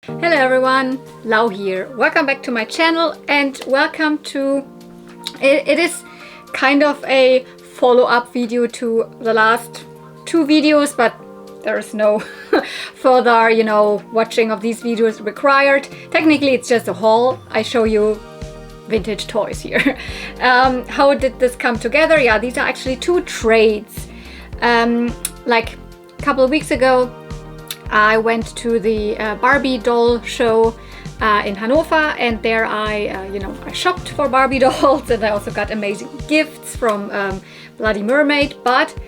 Hello everyone, Lau here. Welcome back to my channel and welcome to, it is kind of a follow-up video to the last two videos, but there is no further, watching of these videos required. Technically it's just a haul. I show you vintage toys here. How did this come together? Yeah, these are actually two trades. Like a couple of weeks ago, I went to the Barbie doll show in Hanover, and there I shopped for Barbie dolls, and I also got amazing gifts from Bloody Mermaid. But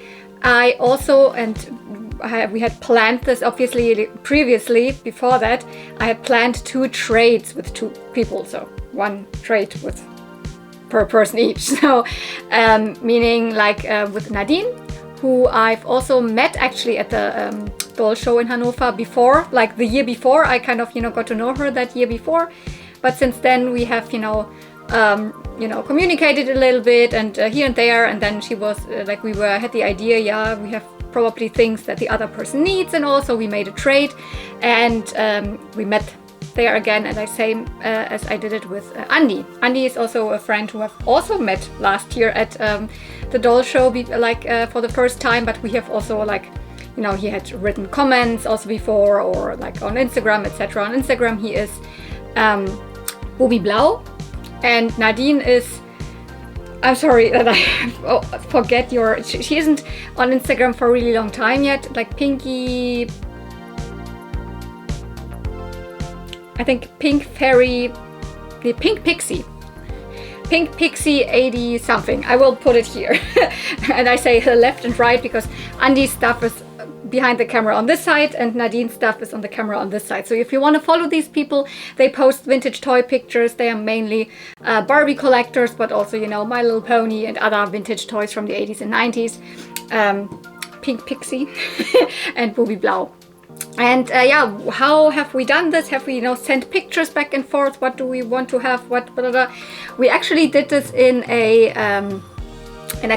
I also, we had planned this obviously previously. Before that, I had planned two trades with two people, so one trade with per person each. So meaning like with Nadine, who I've also met actually at the doll show in Hanover before, like the year before. I kind of got to know her that year before, but since then we have communicated a little bit and here and there, and then she was like, we had the idea, yeah, we have probably things that the other person needs, and also we made a trade, and we met there again, and as I did it with Andi. Andi is also a friend who I've also met last year at the doll show, for the first time, but we have also he had written comments also before, or like on Instagram, etc. On Instagram he is Bobby Blau, and Nadine is, I'm sorry that I forget she isn't on Instagram for a really long time yet, like Pinky, I think Pink Fairy, the Pink Pixie 80 something. I will put it here. And I say left and right because Andi's stuff is behind the camera on this side and Nadine's stuff is on the camera on this side. So if you want to follow these people, they post vintage toy pictures. They are mainly Barbie collectors, but also My Little Pony and other vintage toys from the 80s and 90s. Pink Pixie and Bobby Blau. And how have we done this? Have we sent pictures back and forth? What do we want to have? We actually did this in a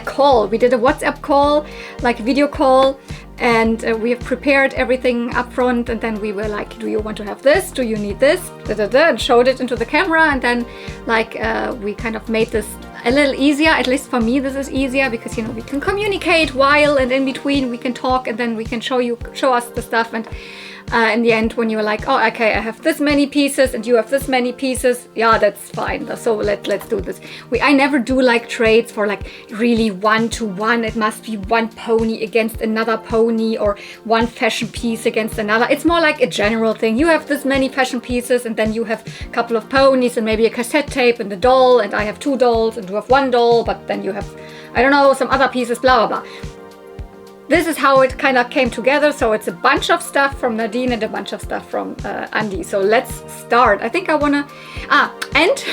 call. We did a WhatsApp call, like video call, and we have prepared everything up front, and then we were like, do you want to have this? Do you need this? And showed it into the camera, and then we kind of made this a little easier. At least for me this is easier because we can communicate while, and in between we can talk, and then we can show us the stuff, and in the end when you're like, oh okay, I have this many pieces and you have this many pieces, yeah, that's fine, so let's do this. I never do like trades for like really one-to-one. It must be one pony against another pony, or one fashion piece against another. It's more like a general thing. You have this many fashion pieces, and then you have a couple of ponies and maybe a cassette tape and a doll, and I have two dolls and you have one doll, but then you have, I don't know, some other pieces, blah blah blah. This is how it kind of came together. So it's a bunch of stuff from Nadine and a bunch of stuff from Andi. So let's start. I think I wanna, and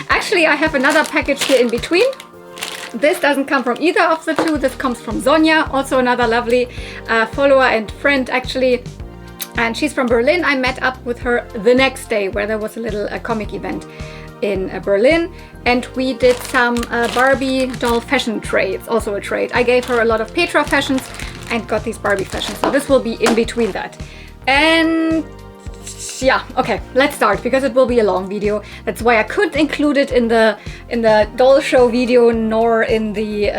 actually I have another package here in between. This doesn't come from either of the two. This comes from Sonja, also another lovely follower and friend actually. And she's from Berlin. I met up with her the next day where there was a little comic event in Berlin, and we did some Barbie doll fashion trades, also a trade. I gave her a lot of Petra fashions and got these Barbie fashions, so this will be in between that. And yeah, okay, let's start because it will be a long video. That's why I couldn't include it in the doll show video, nor in the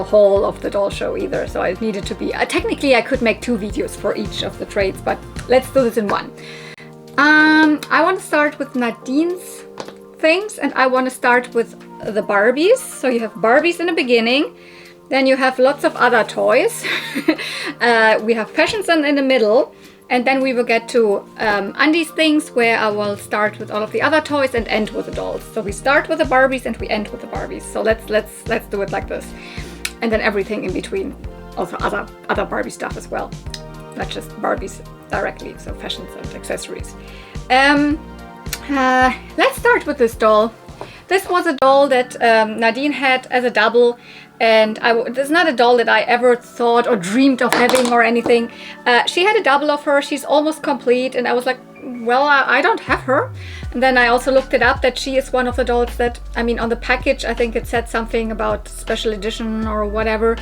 haul of the doll show either. So it needed to be technically I could make two videos for each of the trades, but let's do this in one. I want to start with Nadine's things, and I want to start with the Barbies. So you have Barbies in the beginning, then you have lots of other toys. We have fashions in the middle, and then we will get to Andi's things, where I will start with all of the other toys and end with the dolls. So we start with the Barbies and we end with the Barbies. So let's do it like this, and then everything in between, also other Barbie stuff as well, not just Barbies directly. So fashions and accessories. Let's start with this doll. This was a doll that Nadine had as a double, and this is not a doll that I ever thought or dreamed of having or anything. She had a double of her. She's almost complete, and I was like, well, I don't have her. And then I also looked it up that she is one of the dolls that, on the package I think it said something about special edition or whatever.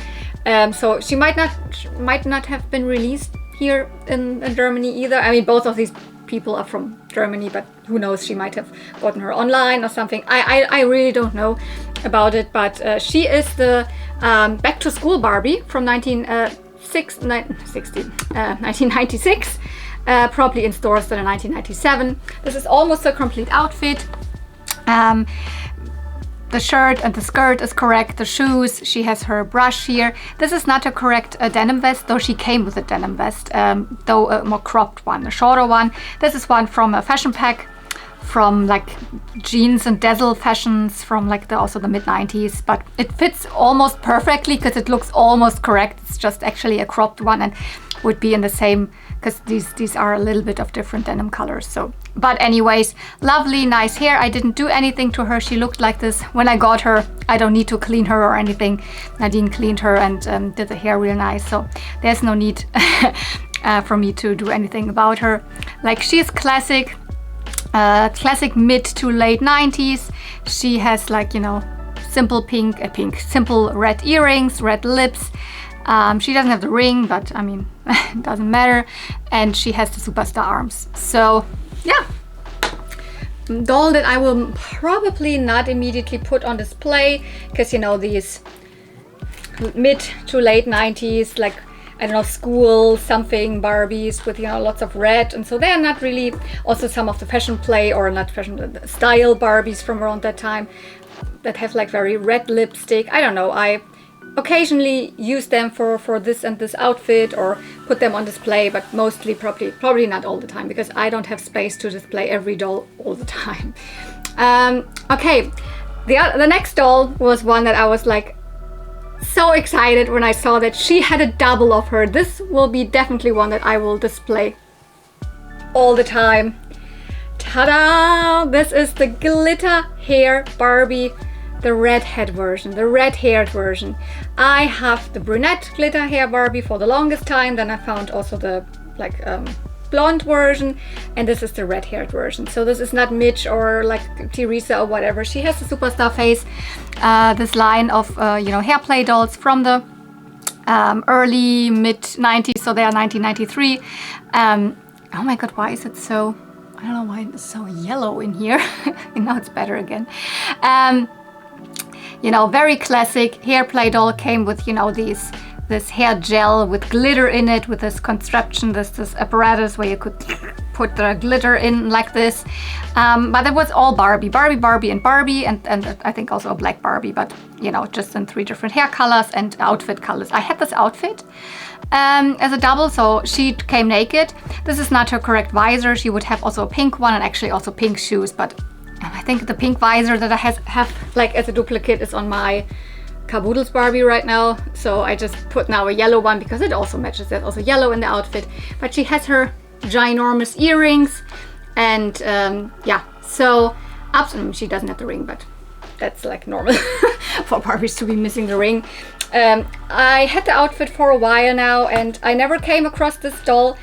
So she might not have been released here in Germany either. Both of these people are from Germany, but who knows, she might have gotten her online or something. I really don't know about it, but she is the back to school Barbie from 1996, probably in stores till 1997. This is almost a complete outfit. The shirt and the skirt is correct. The shoes, she has her brush here. This is not a correct denim vest, though she came with a denim vest, though a more cropped one, a shorter one. This is one from a fashion pack from like jeans and dazzle fashions from like also the mid-90s, but it fits almost perfectly because it looks almost correct. It's just actually a cropped one and would be in the same, because these are a little bit of different denim colors. So, but anyways, lovely, nice hair. I didn't do anything to her. She looked like this when I got her. I don't need to clean her or anything. Nadine cleaned her and did the hair real nice. So there's no need for me to do anything about her. Like, she's classic, classic mid to late 90s. She has like, you know, simple simple red earrings, red lips. She doesn't have the ring, but I mean, it doesn't matter. And she has the superstar arms. So yeah, doll that I will probably not immediately put on display, because, you know, these mid to late 90s, like, I don't know, school something Barbies with, you know, lots of red, and so they're not really, also some of the fashion play, or not fashion, the style Barbies from around that time that have like very red lipstick. I don't know, I occasionally use them for this and this outfit, or put them on display, but mostly probably not all the time, because I don't have space to display every doll all the time. Okay, the next doll was one that I was like so excited when I saw that she had a double of her. This will be definitely one that I will display all the time. Ta-da! This is the glitter hair Barbie, the redhead version, the red-haired version. I have the brunette glitter hair Barbie for the longest time. Then I found also the like blonde version, and this is the red-haired version. So this is not Mitch or like Teresa or whatever. She has the superstar face. This line of you know, hair play dolls from the early mid 90s. So they are 1993. Oh my god, why is it so? I don't know why it's so yellow in here. And now it's better again. You know, very classic hair play doll. Came with, you know, this hair gel with glitter in it, with this construction, this apparatus where you could put the glitter in like this. But it was all Barbie, and I think also a black Barbie, but, you know, just in 3 different hair colors and outfit colors. I had this outfit as a double, so she came naked. This is not her correct visor. She would have also a pink one, and actually also pink shoes, but I think the pink visor that I have like as a duplicate is on my Caboodles Barbie right now. So I just put now a yellow one because it also matches. There's also yellow in the outfit. But she has her ginormous earrings, and yeah, so absolutely she doesn't have the ring, but that's like normal for Barbies to be missing the ring. I had the outfit for a while now, and I never came across this doll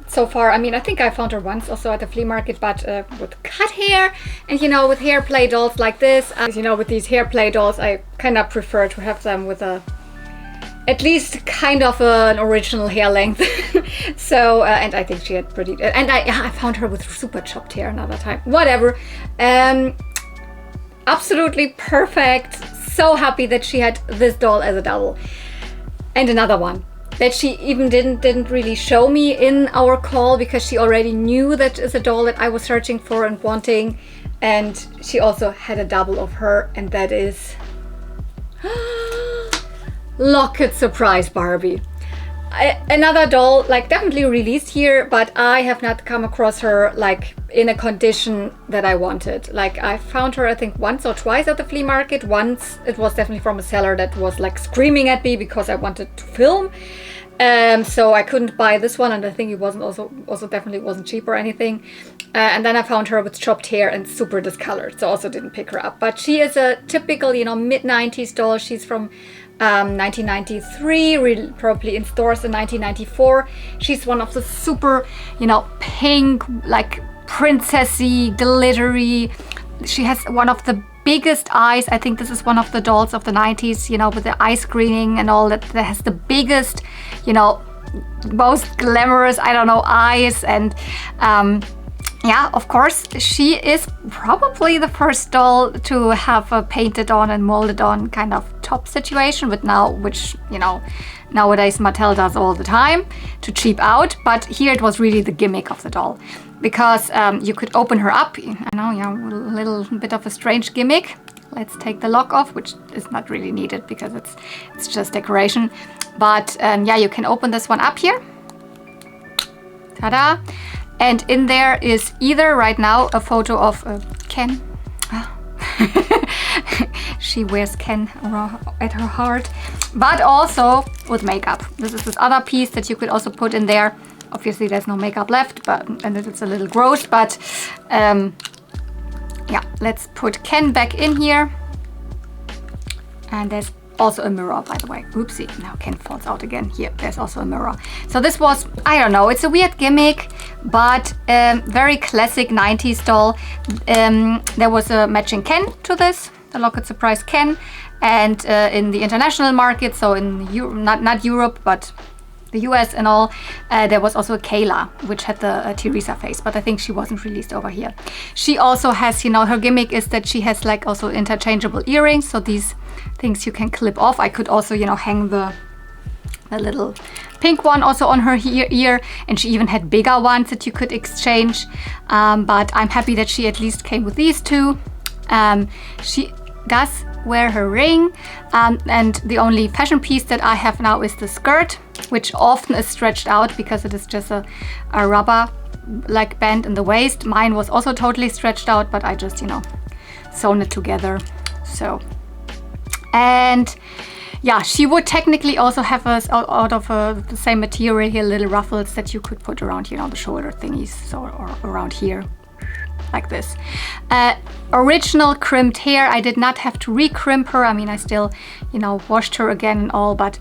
so far. I mean, I think I found her once also at the flea market, but with cut hair, and, you know, with hair play dolls like this, you know, with these hair play dolls, I kind of prefer to have them with at least kind of an original hair length. So and I think she had pretty, and I found her with super chopped hair another time, whatever. Absolutely perfect. So happy that she had this doll as a double. And another one that she even didn't really show me in our call, because she already knew that is a doll that I was searching for and wanting, and she also had a double of her, and that is Locket Surprise Barbie. Another doll, like definitely released here, but I have not come across her like in a condition that I wanted. Like, I found her I think once or twice at the flea market. Once it was definitely from a seller that was like screaming at me because I wanted to film. So I couldn't buy this one, and I think it wasn't also definitely wasn't cheap or anything. And then I found her with chopped hair and super discolored, so also didn't pick her up. But she is a typical, you know, mid-90s doll. She's from 1993, probably in stores in 1994. She's one of the super, you know, pink, like princessy, glittery. She has one of the biggest eyes. I think this is one of the dolls of the 90s, you know, with the eye screening and all that has the biggest, you know, most glamorous, I don't know, eyes. And yeah, of course, she is probably the first doll to have a painted on and molded on kind of top situation, but now, which, you know, nowadays Mattel does all the time to cheap out. But here it was really the gimmick of the doll, because you could open her up. I know, yeah, a little bit of a strange gimmick. Let's take the lock off, which is not really needed because it's just decoration. But yeah, you can open this one up here. Ta-da! And in there is either right now a photo of Ken. She wears Ken at her heart, but also with makeup. This is this other piece that you could also put in there. Obviously there's no makeup left, and it's a little gross, but yeah, let's put Ken back in here. And there's also a mirror, by the way. Oopsie, now Ken falls out again. Here, there's also a mirror. So this was, I don't know, it's a weird gimmick, but very classic 90s doll. There was a matching Ken to this, the Locket Surprise Ken. And in the international market, so in not Europe, but the US and all, there was also a Kayla, which had the Teresa face, but I think she wasn't released over here. She also has, you know, her gimmick is that she has like also interchangeable earrings, so these things you can clip off. I could also, you know, hang the little pink one also on her ear, and she even had bigger ones that you could exchange, but I'm happy that she at least came with these two. She does wear her ring, and the only fashion piece that I have now is the skirt, which often is stretched out because it is just a rubber like band in the waist. Mine was also totally stretched out, but I just, you know, sewn it together. So, and yeah, she would technically also have us out of the same material here, little ruffles that you could put around, you know, the shoulder thingies, so, or around here, like this. Original crimped hair. I did not have to re-crimp her. I mean, I still, you know, washed her again and all, but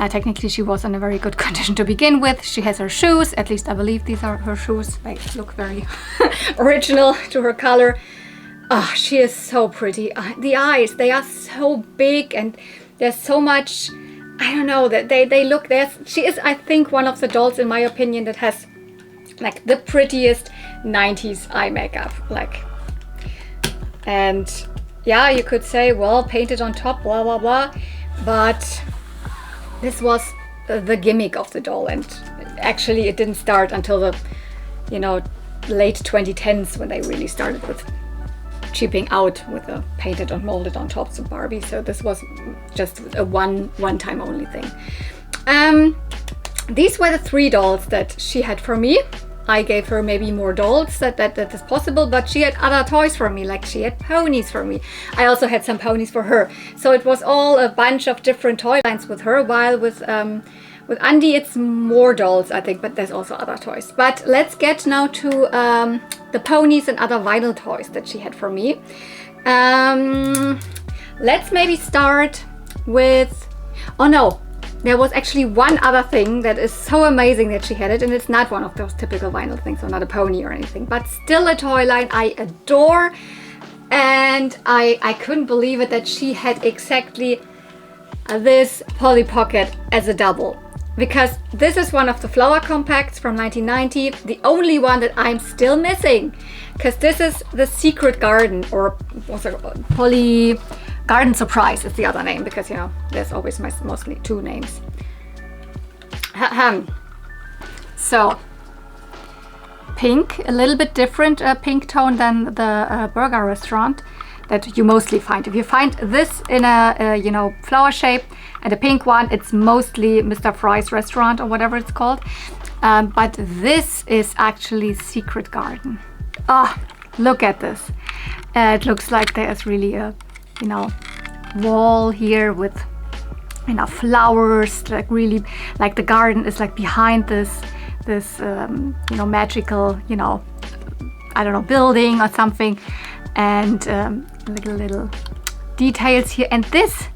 technically she was in a very good condition to begin with. She has her shoes, at least I believe these are her shoes. They look very original to her color. Oh, she is so pretty. The eyes, they are so big, and there's so much, I don't know, that they look, she is, I think, one of the dolls, in my opinion, that has like the prettiest 90s eye makeup, like. And yeah, you could say, well, painted on top, blah blah blah, but this was the gimmick of the doll, and actually it didn't start until the, you know, late 2010s when they really started with cheaping out with the painted and molded on tops of Barbie. So this was just a one-time only thing. These were the 3 dolls that she had for me. I gave her maybe more dolls that is possible, but she had other toys for me, like she had ponies for me. I also had some ponies for her. So it was all a bunch of different toy lines with her, while with Andi it's more dolls, I think, but there's also other toys. But let's get now to the ponies and other vinyl toys that she had for me. Let's maybe start with, oh no, there was actually one other thing that is so amazing that she had it, and it's not one of those typical vinyl things, or not a pony or anything, but still a toy line I adore. And I couldn't believe it that she had exactly this Polly Pocket as a double, because this is one of the flower compacts from 1990, the only one that I'm still missing, because this is the Secret Garden, or what's it called? Polly Garden Surprise is the other name, because, you know, there's always mostly 2 names. So pink, a little bit different pink tone than the burger restaurant that you mostly find. If you find this in a you know, flower shape and a pink one, it's mostly Mr. Fry's restaurant or whatever it's called. But this is actually Secret Garden. Oh, look at this. It looks like there's really a, you know, wall here with, you know, flowers, like really, like the garden is like behind this you know, magical, you know, I don't know, building or something, and little details here. And this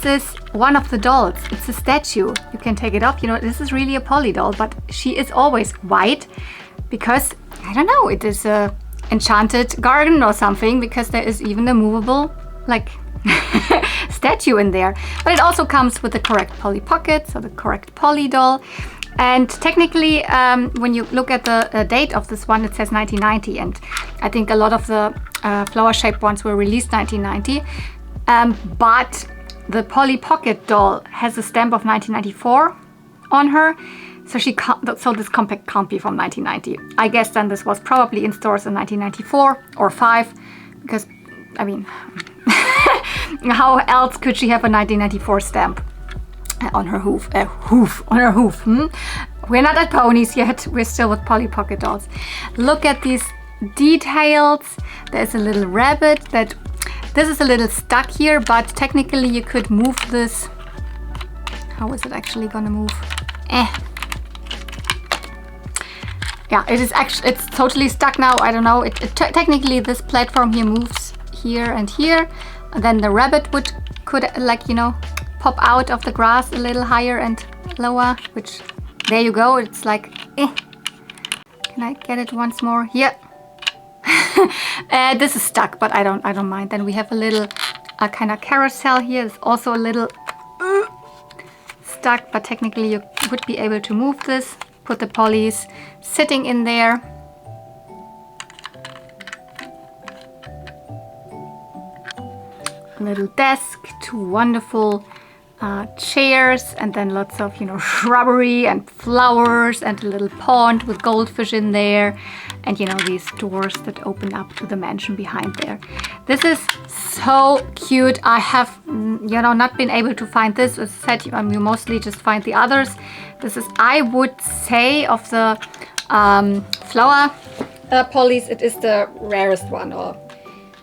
is one of the dolls. It's a statue. You can take it off. You know, this is really a Polly doll, but she is always white because, I don't know, it is a enchanted garden or something, because there is even a movable, like, statue in there. But it also comes with the correct Polly pocket, so the correct Polly doll. And technically, when you look at the date of this one, it says 1990. And I think a lot of the flower-shaped ones were released 1990. But the Polly Pocket doll has a stamp of 1994 on her. So so this compact can't be from 1990. I guess then this was probably in stores in 1994 or 5. Because, I mean, how else could she have a 1994 stamp on her hoof? On her hoof. We're not at ponies yet. We're still with Polly Pocket dolls. Look at these details. There's a little rabbit that this is a little stuck here, but technically you could move this. How is it actually gonna move? Yeah, it is actually, it's totally stuck now. I don't know. Technically this platform here moves here and here, and then the rabbit could like, you know, pop out of the grass a little higher and lower, which there you go. It's like, Can I get it once more? Yeah. This is stuck, but I don't mind. Then we have a little kind of carousel here. It's also a little stuck, but technically you would be able to move this. Put the polys sitting in there. A little desk, 2 wonderful chairs, and then lots of, you know, shrubbery and flowers, and a little pond with goldfish in there, and, you know, these doors that open up to the mansion behind there. This is so cute. I have, you know, not been able to find this. As I said, you mostly just find the others. This is, I would say, of the flower polys, it is the rarest one, or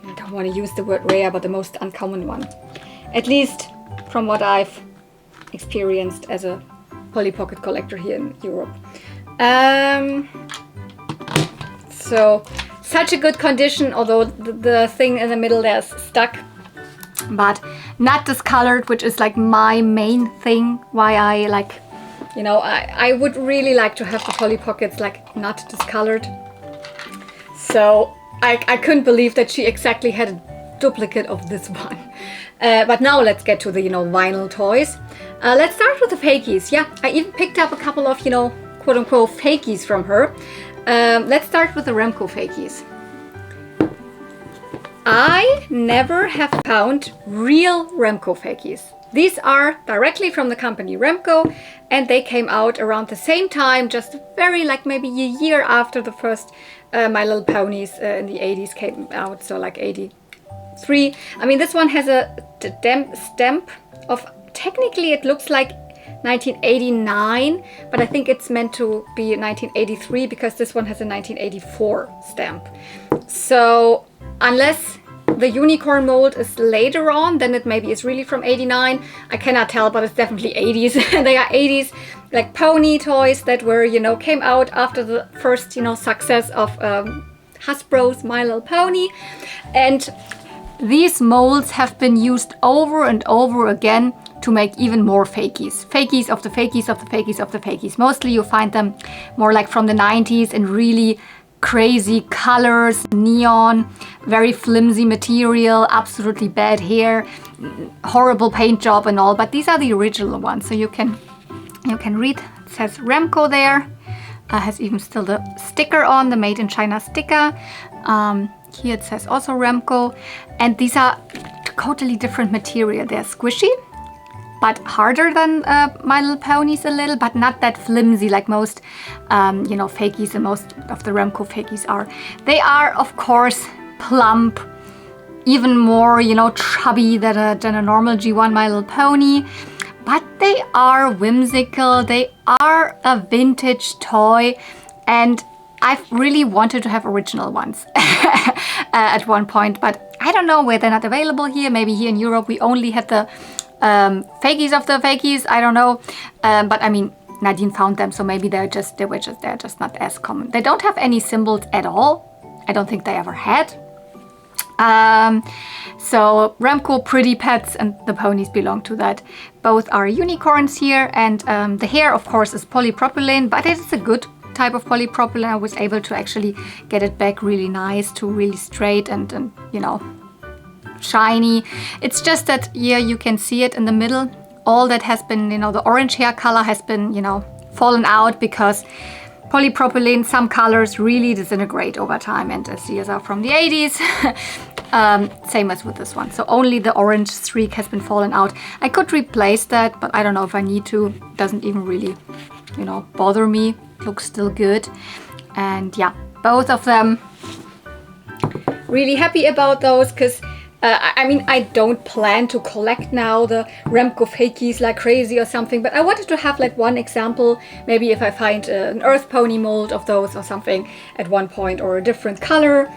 I don't want to use the word rare, but the most uncommon one. At least from what I've experienced as a Polly Pocket collector here in Europe. So, such a good condition, although the thing in the middle there is stuck, but not discolored, which is like my main thing, why I like, you know, I would really like to have the Polly Pockets like not discolored. So I couldn't believe that she exactly had a duplicate of this one. But now let's get to the, you know, vinyl toys. Let's start with the fakies. Yeah, I even picked up a couple of, you know, quote-unquote fakies from her. Let's start with the Remco fakies. I never have found real Remco fakies. These are directly from the company Remco, and they came out around the same time, just very, like maybe a year after the first My Little Ponies in the 80s came out, so like 83. I mean, this one has a stamp of, technically it looks like 1989, but I think it's meant to be 1983 because this one has a 1984 stamp. So unless the unicorn mold is later on, then it maybe is really from 89. I cannot tell, but it's definitely 80s. They are 80s like pony toys that were, you know, came out after the first, you know, success of Hasbro's My Little Pony. And these molds have been used over and over again to make even more fakies. Fakies of the fakies of the fakies of the fakies. Mostly you find them more like from the 90s in really crazy colors, neon, very flimsy material, absolutely bad hair, horrible paint job and all. But these are the original ones, so you can read. It says Remco there. Has even still the sticker on, the Made in China sticker. Here it says also Remco, and these are totally different material. They're squishy, but harder than My Little Ponies a little, but not that flimsy like most, you know, fakies and most of the Remco fakies are. They are, of course, plump, even more, you know, chubby than a normal G1 My Little Pony, but they are whimsical. They are a vintage toy, and I've really wanted to have original ones at one point, but I don't know where they're not available here. Maybe here in Europe we only had the fakies of the fakies. I don't know, but I mean, Nadine found them, so maybe they're just not as common. They don't have any symbols at all. I don't think they ever had. So Remco Pretty Pets and the ponies belong to that. Both are unicorns here, and the hair, of course, is polypropylene, but it is a good type of polypropylene. I was able to actually get it back really nice to really straight and you know, shiny. It's just that here you can see it in the middle. All that has been, you know, the orange hair color has been, you know, fallen out because polypropylene, some colors really disintegrate over time, and as these are from the 80s, same as with this one. So only the orange streak has been fallen out. I could replace that, but I don't know if I need to. It doesn't even really, you know, bother me. Looks still good. And yeah, both of them, really happy about those, because I mean, I don't plan to collect now the Remco fakies like crazy or something, but I wanted to have like one example, maybe if I find an earth pony mold of those or something at one point, or a different color.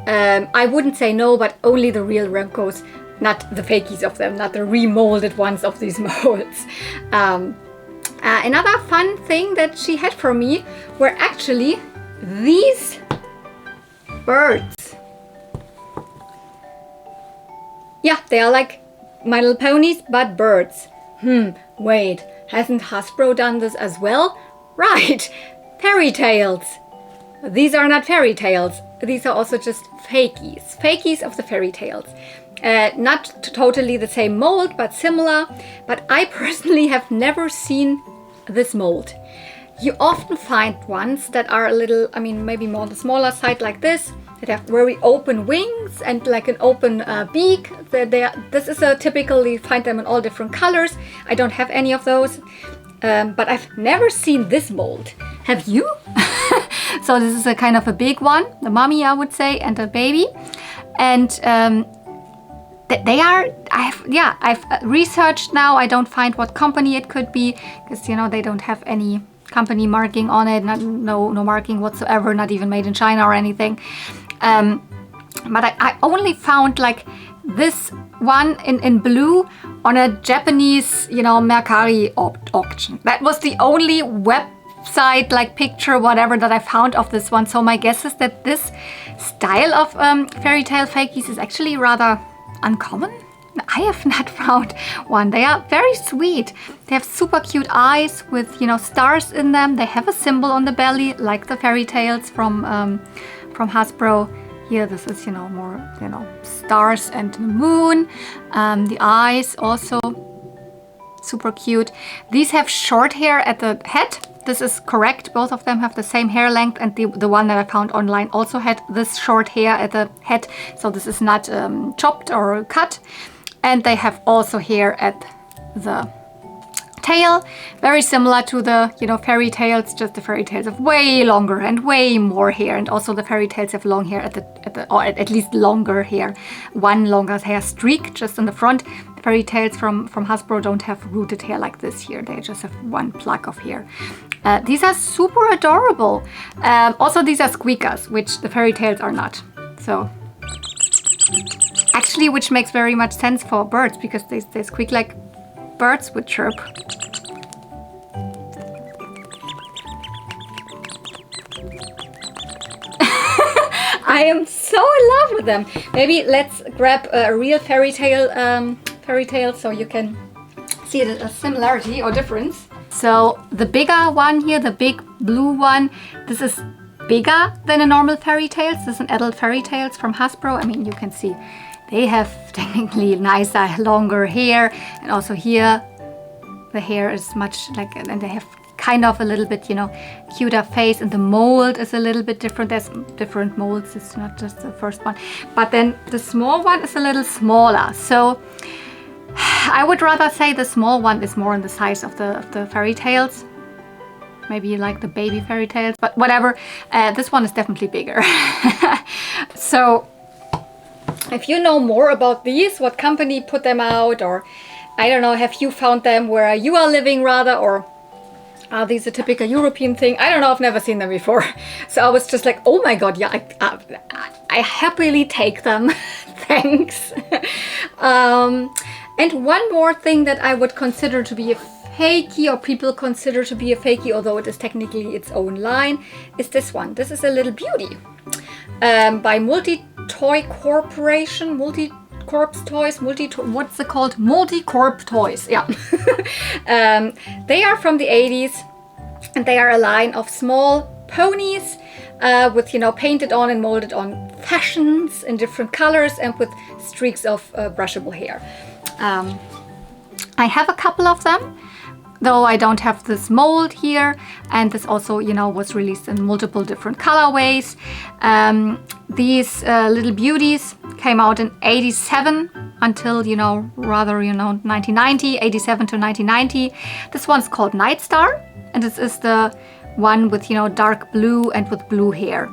I wouldn't say no, but only the real Remcos, not the fakies of them, not the remolded ones of these molds. Another fun thing that she had for me were actually these birds. Yeah, they are like My Little Ponies, but birds. Wait, hasn't Hasbro done this as well? Right, fairy tales. These are not fairy tales. These are also just fakies. Fakies of the fairy tales. Not totally the same mold, but similar. But I personally have never seen this mold. You often find ones that are a little, I mean, maybe more on the smaller side like this, that have very open wings and like an open beak. This is a typical, you find them in all different colors. I don't have any of those, but I've never seen this mold. Have you? So this is a kind of a big one, the mommy I would say, and a baby. And they are, I've researched now. I don't find what company it could be, because you know they don't have any company marking on it, no marking whatsoever, not even made in China or anything. But I only found like this one in blue on a Japanese, you know, Mercari auction. That was the only website, like picture, whatever, that I found of this one. So my guess is that this style of fairy tale fakies is actually rather uncommon. I have not found one. They are very sweet. They have super cute eyes with, you know, stars in them. They have a symbol on the belly, like the fairy tales from Hasbro. Here, this is, you know, more, you know, stars and the moon. The eyes also super cute. These have short hair at the head. This is correct. Both of them have the same hair length, and the one that I found online also had this short hair at the head. So this is not chopped or cut. And they have also hair at the tail, very similar to the, you know, fairy tales, just the fairy tales have way longer and way more hair, and also the fairy tales have long hair or at least longer hair, one longer hair streak just in the front. The fairy tales from Hasbro don't have rooted hair like this here. They just have one plug of hair. These are super adorable. Also, these are squeakers, which the fairy tales are not. So actually, which makes very much sense for birds, because they squeak like birds would chirp. I am so in love with them. Maybe let's grab a real fairy tale so you can see the similarity or difference. So the bigger one here, the big blue one, this is bigger than a normal fairy tales. This is an adult fairy tales from Hasbro. I mean, you can see they have technically nicer, longer hair, and also here the hair is much like, and they have kind of a little bit, you know, cuter face, and the mold is a little bit different. There's different molds, it's not just the first one. But then the small one is a little smaller. So I would rather say the small one is more in the size of the fairy tales. Maybe like the baby fairy tales, but whatever. This one is definitely bigger. So if you know more about these, what company put them out, or I don't know, have you found them where you are living rather, or are these a typical European thing? I don't know, I've never seen them before. So I was just like, oh my god, yeah, I happily take them. Thanks. And one more thing that I would consider to be a fakey, or people consider to be a fakey, although it is technically its own line, is this one. This is a little beauty by Multi-Toy Corporation, Multi-Corp Toys, what's it called? Multi-Corp Toys, yeah. They are from the 80s, and they are a line of small ponies with, you know, painted on and molded on fashions in different colors and with streaks of brushable hair. I have a couple of them, though I don't have this mold here, and this also, you know, was released in multiple different colorways. These little beauties came out in 87 until, you know, rather, you know, 1990, 87 to 1990. This one's called Night Star, and this is the one with, you know, dark blue and with blue hair.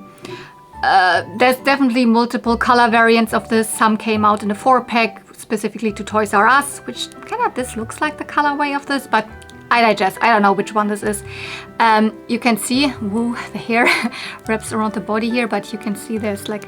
There's definitely multiple color variants of this. Some came out in a 4-pack specifically to Toys R Us, which kind of, this looks like the colorway of this, but I digest. I don't know which one this is. You can see, woo, the hair wraps around the body here, but you can see there's like,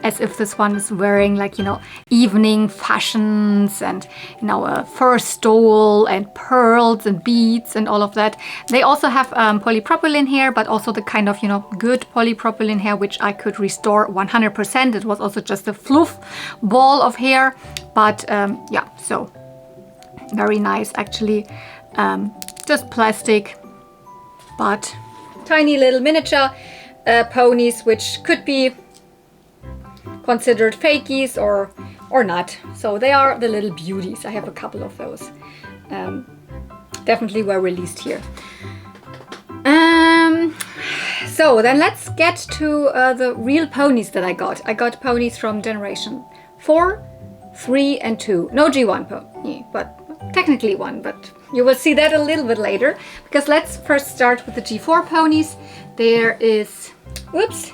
as if this one is wearing like, you know, evening fashions and, you know, a fur stole and pearls and beads and all of that. They also have polypropylene hair, but also the kind of, you know, good polypropylene hair, which I could restore 100%. It was also just a fluff ball of hair, but yeah, so very nice actually. Just plastic, but tiny little miniature ponies, which could be considered fakies or not. So they are the little beauties. I have a couple of those. Definitely were released here. So then let's get to the real ponies that I got. I got ponies from generation 4, 3 and 2. No G1 pony, but technically one, but you will see that a little bit later, because let's first start with the G4 ponies. There is, whoops,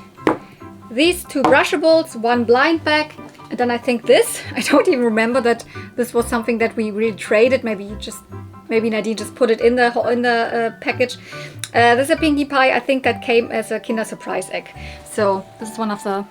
these 2 brushables, 1 blind bag, and then I think this, I don't even remember that this was something that we really traded. Maybe Nadine just put it in the package. This is a Pinkie Pie. I think that came as a Kinder Surprise egg. So this is one of the,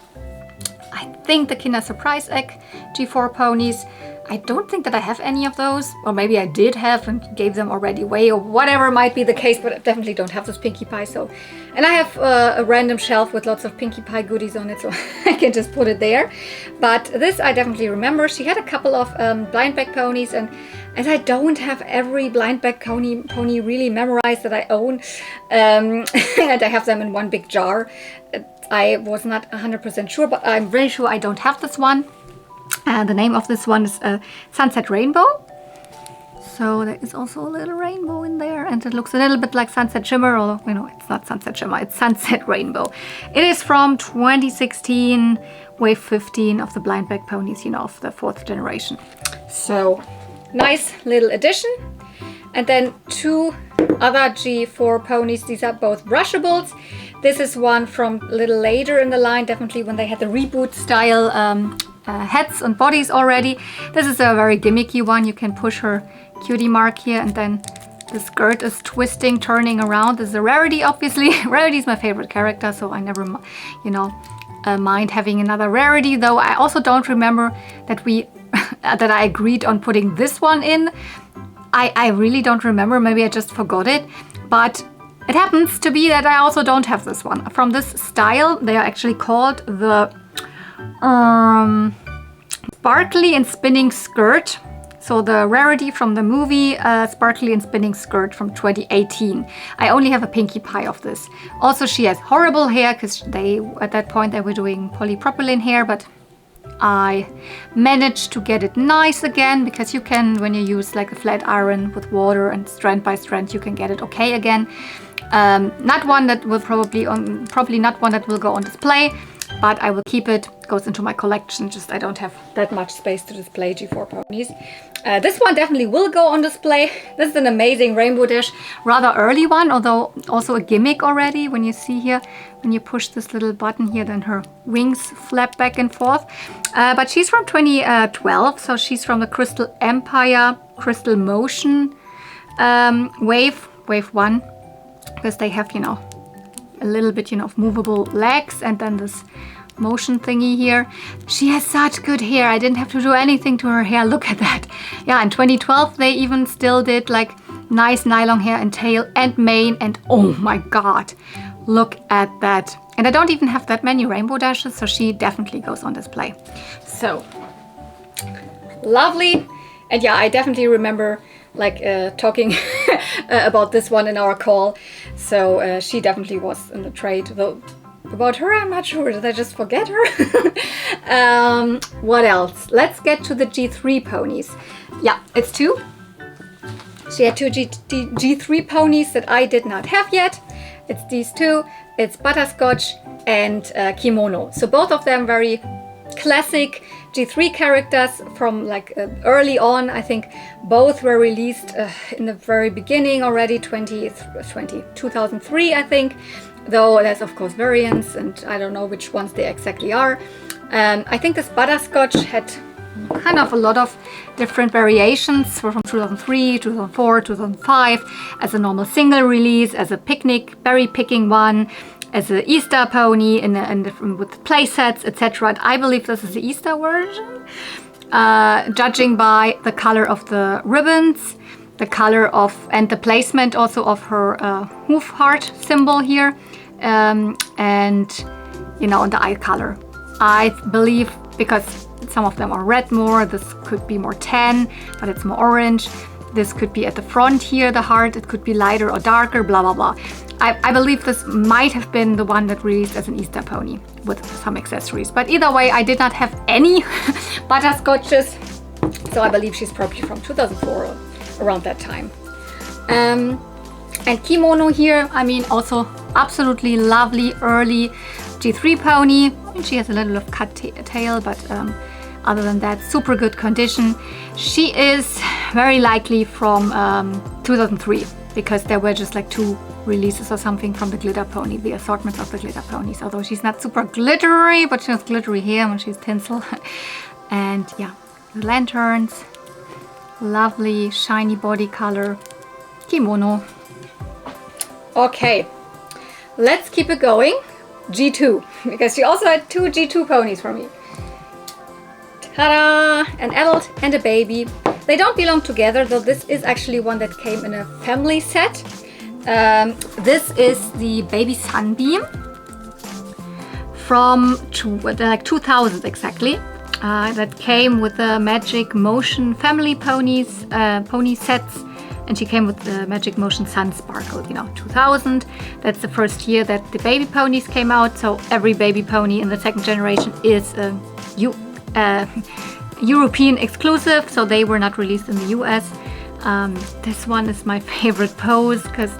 I think, the Kinder Surprise egg G4 ponies. I don't think that I have any of those, or maybe I did have and gave them already away, or whatever might be the case, but I definitely don't have this Pinkie Pie. So, and I have a random shelf with lots of Pinkie Pie goodies on it, so I can just put it there. But this I definitely remember. She had a couple of blind bag ponies, and as I don't have every blind bag pony really memorized that I own, and I have them in one big jar, I was not 100% sure, but I'm very sure I don't have this one. The name of this one is Sunset Rainbow. So there is also a little rainbow in there, and it looks a little bit like Sunset Shimmer, although, you know, it's not Sunset Shimmer, it's Sunset Rainbow. It is from 2016, wave 15 of the blind bag ponies, you know, of the 4th generation. So nice little addition. And then 2 other G4 ponies. These are both brushables. This is one from a little later in the line, definitely when they had the reboot style heads and bodies already. This is a very gimmicky one. You can push her cutie mark here, and then the skirt is twisting, turning around. This is a Rarity, obviously. Rarity is my favorite character, so I never, you know, mind having another Rarity. Though I also don't remember that we that I agreed on putting this one in. I really don't remember. Maybe I just forgot it, but it happens to be that I also don't have this one. From this style, they are actually called the Sparkly and Spinning Skirt. So the Rarity from the movie Sparkly and Spinning Skirt from 2018. I only have a Pinkie Pie of this. Also, she has horrible hair, because at that point they were doing polypropylene hair, but I managed to get it nice again, because you can, when you use like a flat iron with water and strand by strand, you can get it okay again. Not one that will probably not one that will go on display, but I will keep it. Goes into my collection. Just I don't have that much space to display G4 ponies. This one definitely will go on display. This is an amazing Rainbow Dash, rather early one, although also a gimmick already. When you see here, when you push this little button here, then her wings flap back and forth. But she's from 2012, so she's from the Crystal Empire, Crystal Motion wave 1, because they have, you know, a little bit, you know, of movable legs, and then this motion thingy here. She has such good hair. I didn't have to do anything to her hair. Look at that. Yeah, in 2012 they even still did like nice nylon hair and tail and mane, and oh my god, look at that. And I don't even have that many Rainbow Dashes, so she definitely goes on display. So lovely. And yeah, I definitely remember like talking about this one in our call. So she definitely was in the trade, though About her, I'm not sure. Did I just forget her? What else? Let's get to the G3 ponies. Yeah, it's 2. She had 2 G3 ponies that I did not have yet. It's these 2. It's Butterscotch and Kimono. So both of them very classic G3 characters from like early on. I think both were released in the very beginning already, 2003 I think. Though there's of course variants and I don't know which ones they exactly are. I think this Butterscotch had kind of a lot of different variations from 2003, 2004, 2005 as a normal single release, as a picnic berry picking one, as an Easter pony with play sets, etc. And I believe this is the Easter version, judging by the color of the ribbons, the color of and the placement also of her hoof heart symbol here, and you know, the eye color. I believe because some of them are red more, this could be more tan, but it's more orange. This could be at the front here, the heart, it could be lighter or darker, blah, blah, blah. I believe this might have been the one that released as an Easter pony with some accessories. But either way, I did not have any Butterscotches, so I believe she's probably from 2004 or around that time. And Kimono here, I mean, also absolutely lovely early G3 pony. I mean, she has a little of cut tail, but other than that, super good condition. She is very likely from 2003 because there were just like 2 releases or something from the glitter pony, the assortment of the glitter ponies. Although she's not super glittery, but she has glittery hair when she's tinsel. And yeah, the lanterns, lovely shiny body color, Kimono. Okay, let's keep it going. G2, because she also had 2 G2 ponies for me. Ta-da! An adult and a baby. They don't belong together, though this is actually one that came in a family set. This is the baby Sunbeam from like 2000 exactly. That came with the Magic Motion family ponies, pony sets. And she came with the Magic Motion Sun Sparkle, you know, 2000. That's the first year that the baby ponies came out. So every baby pony in the second generation is European exclusive. So they were not released in the US. This one is my favorite pose because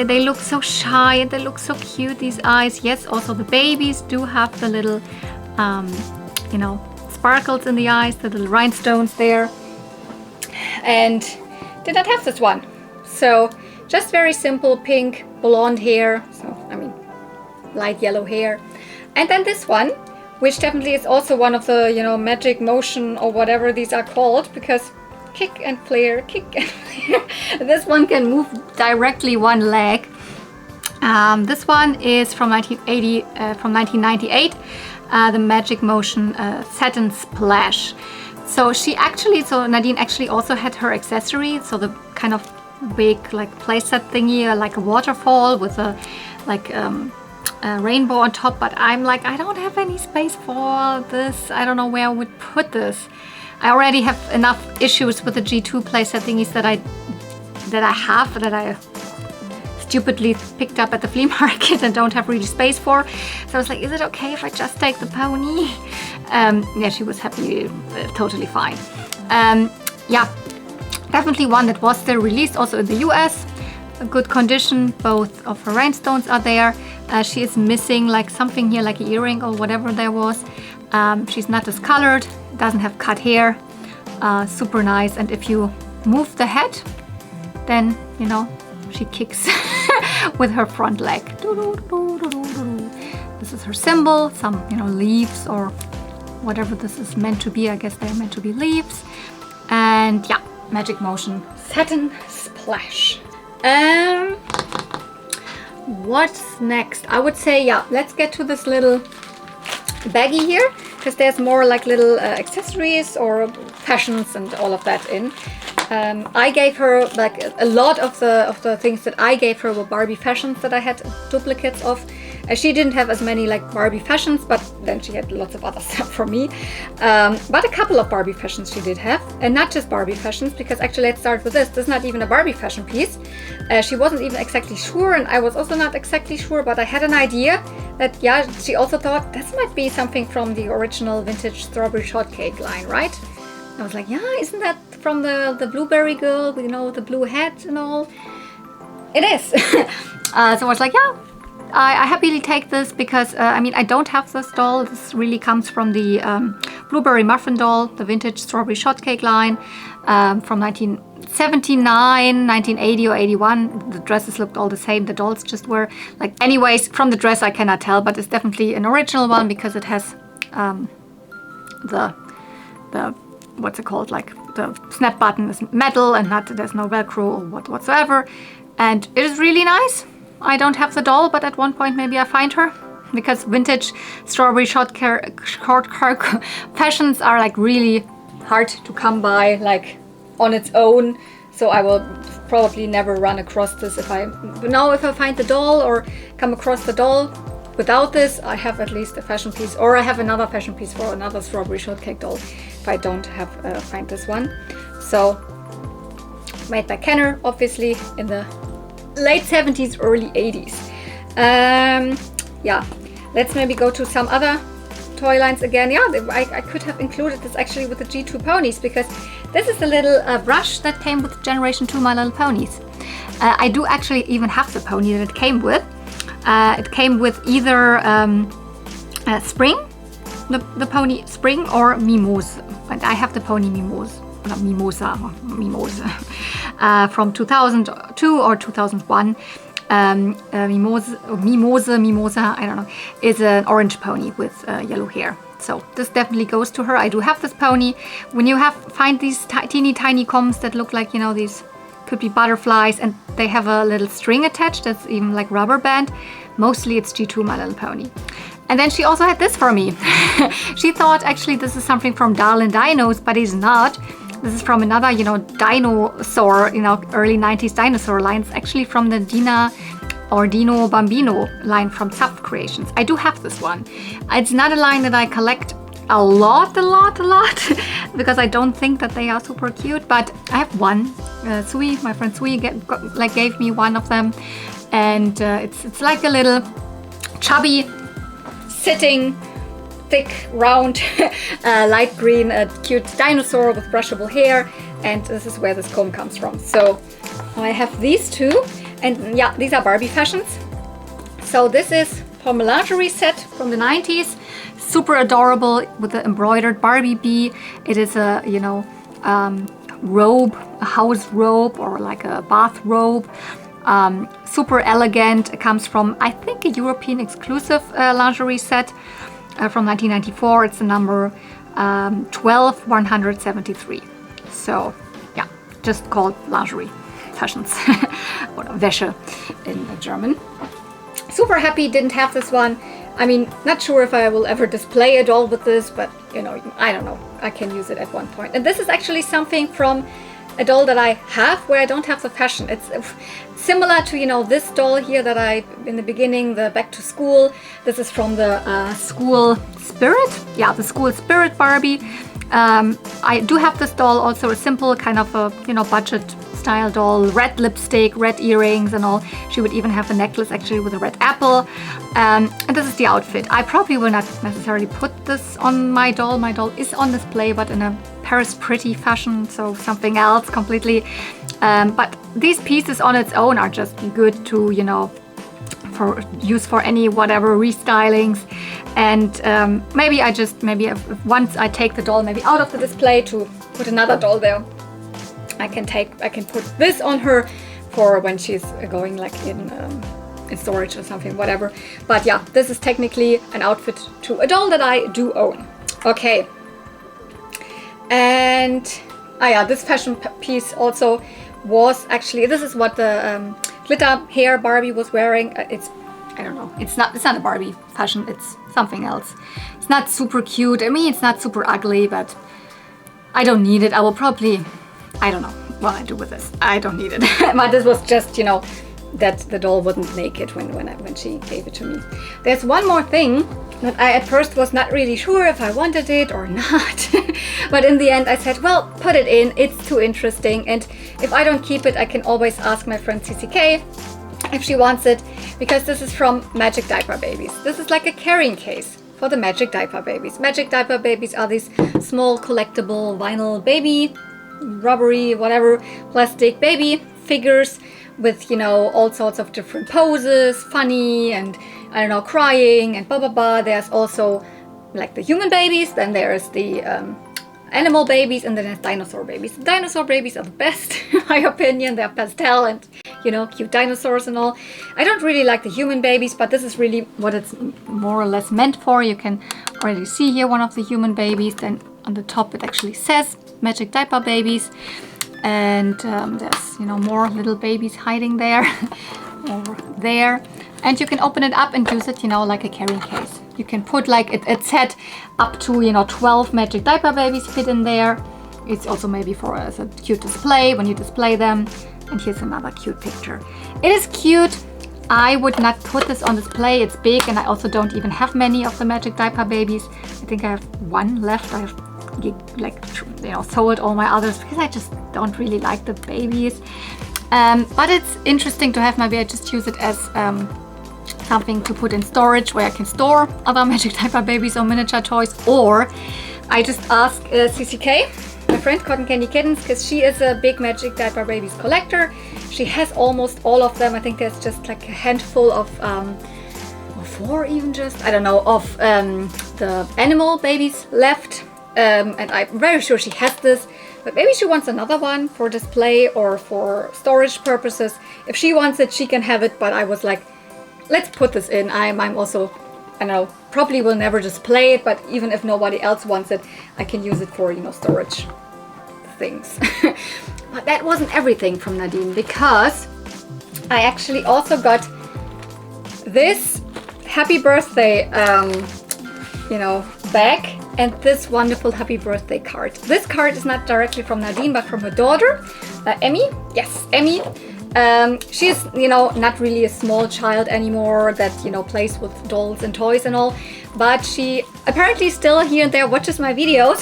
they look so shy and they look so cute, these eyes. Yes, also the babies do have the little, you know, sparkles in the eyes, the little rhinestones there. And did not have this one. So just very simple pink blonde hair. So I mean light yellow hair. And then this one, which definitely is also one of the, you know, Magic Motion or whatever these are called, because kick and flare, kick and flare. This one can move directly one leg. This one is from 1998, the Magic Motion Satin Splash. So Nadine actually also had her accessory, so the kind of big like playset thingy, like a waterfall with a like a rainbow on top. But I'm like, I don't have any space for this. I don't know where I would put this. I already have enough issues with the G2 playset thingies that I stupidly picked up at the flea market and don't have really space for. So I was like, is it okay if I just take the pony? Yeah, she was happy, totally fine. Yeah, definitely one that was still released also in the US. A good condition, both of her rhinestones are there. She is missing like something here, like an earring or whatever there was. She's not discolored, doesn't have cut hair, super nice. And if you move the head, then, you know, she kicks with her front leg. This is her symbol, some, you know, leaves or whatever this is meant to be. I guess they're meant to be leaves. And yeah, Magic Motion Satin Splash. What's next? I would say, yeah, let's get to this little baggie here, because there's more like little accessories or fashions and all of that in. I gave her like a lot of the things that I gave her were Barbie fashions that I had duplicates of. She didn't have as many like Barbie fashions, but then she had lots of other stuff for me. But a couple of Barbie fashions she did have, and not just Barbie fashions, because actually let's start with this. This is not even a Barbie fashion piece. She wasn't even exactly sure, and I was also not exactly sure, but I had an idea that, yeah, she also thought this might be something from the original vintage strawberry shortcake line, right? I was like, yeah, isn't that from the blueberry girl with, you know, the blue hat and all? It is. So I was like, yeah, I happily take this because, I mean, I don't have this doll. This really comes from the blueberry muffin doll, the vintage strawberry shortcake line from 1979, 1980 or 81. The dresses looked all the same. The dolls just were like, anyways, from the dress I cannot tell, but it's definitely an original one because it has the what's it called, like the snap button is metal and not, there's no Velcro or whatsoever, and it is really nice. I don't have the doll, but at one point maybe I find her, because vintage strawberry shortcake fashions are like really hard to come by like on its own, so I will probably never run across this. If I find the doll or come across the doll without this, I have at least a fashion piece, or I have another fashion piece for another strawberry shortcake doll if I don't have find this one. So made by Kenner, obviously, in the late 70s, early 80s. Yeah, let's maybe go to some other toy lines again. Yeah, I could have included this actually with the G2 ponies, because this is a little brush that came with Generation 2 My Little Ponies. I do actually even have the pony that it came with. It came with either Spring, the pony Spring, or Mimosa. And I have the pony Mimosa from 2002 or 2001. Mimosa, I don't know, is an orange pony with yellow hair. So this definitely goes to her. I do have this pony. When you find these teeny tiny combs that look like, you know, these could be butterflies, and they have a little string attached that's even like rubber band, mostly it's G2 My Little Pony. And then she also had this for me. She thought actually this is something from Darlin' Dinos, but it's not. This is from another, you know, dinosaur, you know, early 90s dinosaur lines, actually from the Dino Bambino line from Zap Creations. I do have this one. It's not a line that I collect a lot, because I don't think that they are super cute, but I have one. Sui, my friend Sui, gave me one of them, and it's like a little chubby, sitting, thick, round, light green, cute dinosaur with brushable hair, and this is where this comb comes from. So I have these two, and yeah, these are Barbie fashions. So this is from a lingerie set from the 90s, super adorable with the embroidered Barbie bee. It is a, you know, robe, a house robe, or like a bath robe. Super elegant. It comes from, I think, a European exclusive lingerie set from 1994. It's the number 12173. So yeah, just called lingerie fashions or Wäsche in German. Super happy didn't have this one. I mean, not sure if I will ever display a doll with this, but you know, I don't know. I can use it at one point. And this is actually something from a doll that I have where I don't have the fashion. It's similar to, you know, this doll here that I, in the beginning, the Back to School. This is from the School Spirit. Yeah, the School Spirit Barbie. I do have this doll, also a simple kind of a, you know, budget style doll, red lipstick, red earrings and all. She would even have a necklace actually with a red apple. And this is the outfit. I probably will not necessarily put this on my doll. My doll is on display, but in a Paris Pretty fashion, so something else completely. But these pieces on its own are just good to, you know, for use for any whatever restylings. And maybe if once I take the doll maybe out of the display to put another doll there, I can put this on her for when she's going like in storage or something, whatever. But yeah, this is technically an outfit to a doll that I do own. Okay. And yeah, this fashion piece also was actually, this is what the glitter hair Barbie was wearing. I don't know, it's not a Barbie fashion, it's something else. It's not super cute. I mean, it's not super ugly, but I don't need it. I will probably, I don't know what I do with this. I don't need it. But this was just, you know, that the doll wasn't naked when she gave it to me. There's one more thing that I at first was not really sure if I wanted it or not. But in the end I said, well, put it in, it's too interesting, and if I don't keep it I can always ask my friend CCK if she wants it, because this is from Magic Diaper Babies. This is like a carrying case for the Magic Diaper Babies. Magic Diaper Babies are these small collectible vinyl baby, rubbery, whatever, plastic baby figures with, you know, all sorts of different poses, funny and, I don't know, crying and blah blah blah. There's also like the human babies, then there's the animal babies, and then there's dinosaur babies. The dinosaur babies are the best in my opinion. They're pastel and, you know, cute dinosaurs and all. I don't really like the human babies, but this is really what it's more or less meant for. You can already see here one of the human babies, then on the top it actually says Magic Diaper Babies, and there's, you know, more little babies hiding there over there, and you can open it up and use it, you know, like a carrying case. You can put like it said up to, you know, 12 Magic Diaper Babies fit in there. It's also maybe for as a cute display when you display them. And here's another cute picture. It is cute. I would not put this on display. It's big, and I also don't even have many of the Magic Diaper Babies. I think I have one left. I have like, you know, sold all my others because I just don't really like the babies. But it's interesting to have. Maybe I just use it as something to put in storage where I can store other Magic Diaper Babies or miniature toys, or I just ask CCK, my friend Cotton Candy Kittens, because she is a big Magic Diaper Babies collector. She has almost all of them. I think there's just like a handful of, or 4 even, just, I don't know, of the animal babies left. And I'm very sure she has this, but maybe she wants another one for display or for storage purposes. If she wants it, she can have it, but I was like, let's put this in. I'm also, I don't know, probably will never display it, but even if nobody else wants it, I can use it for, you know, storage things. But that wasn't everything from Nadine, because I actually also got this happy birthday, you know, bag, and this wonderful happy birthday card. This card is not directly from Nadine, but from her daughter, Emmy. Yes, Emmy. She's, you know, not really a small child anymore that, you know, plays with dolls and toys and all, but she apparently still here and there watches my videos.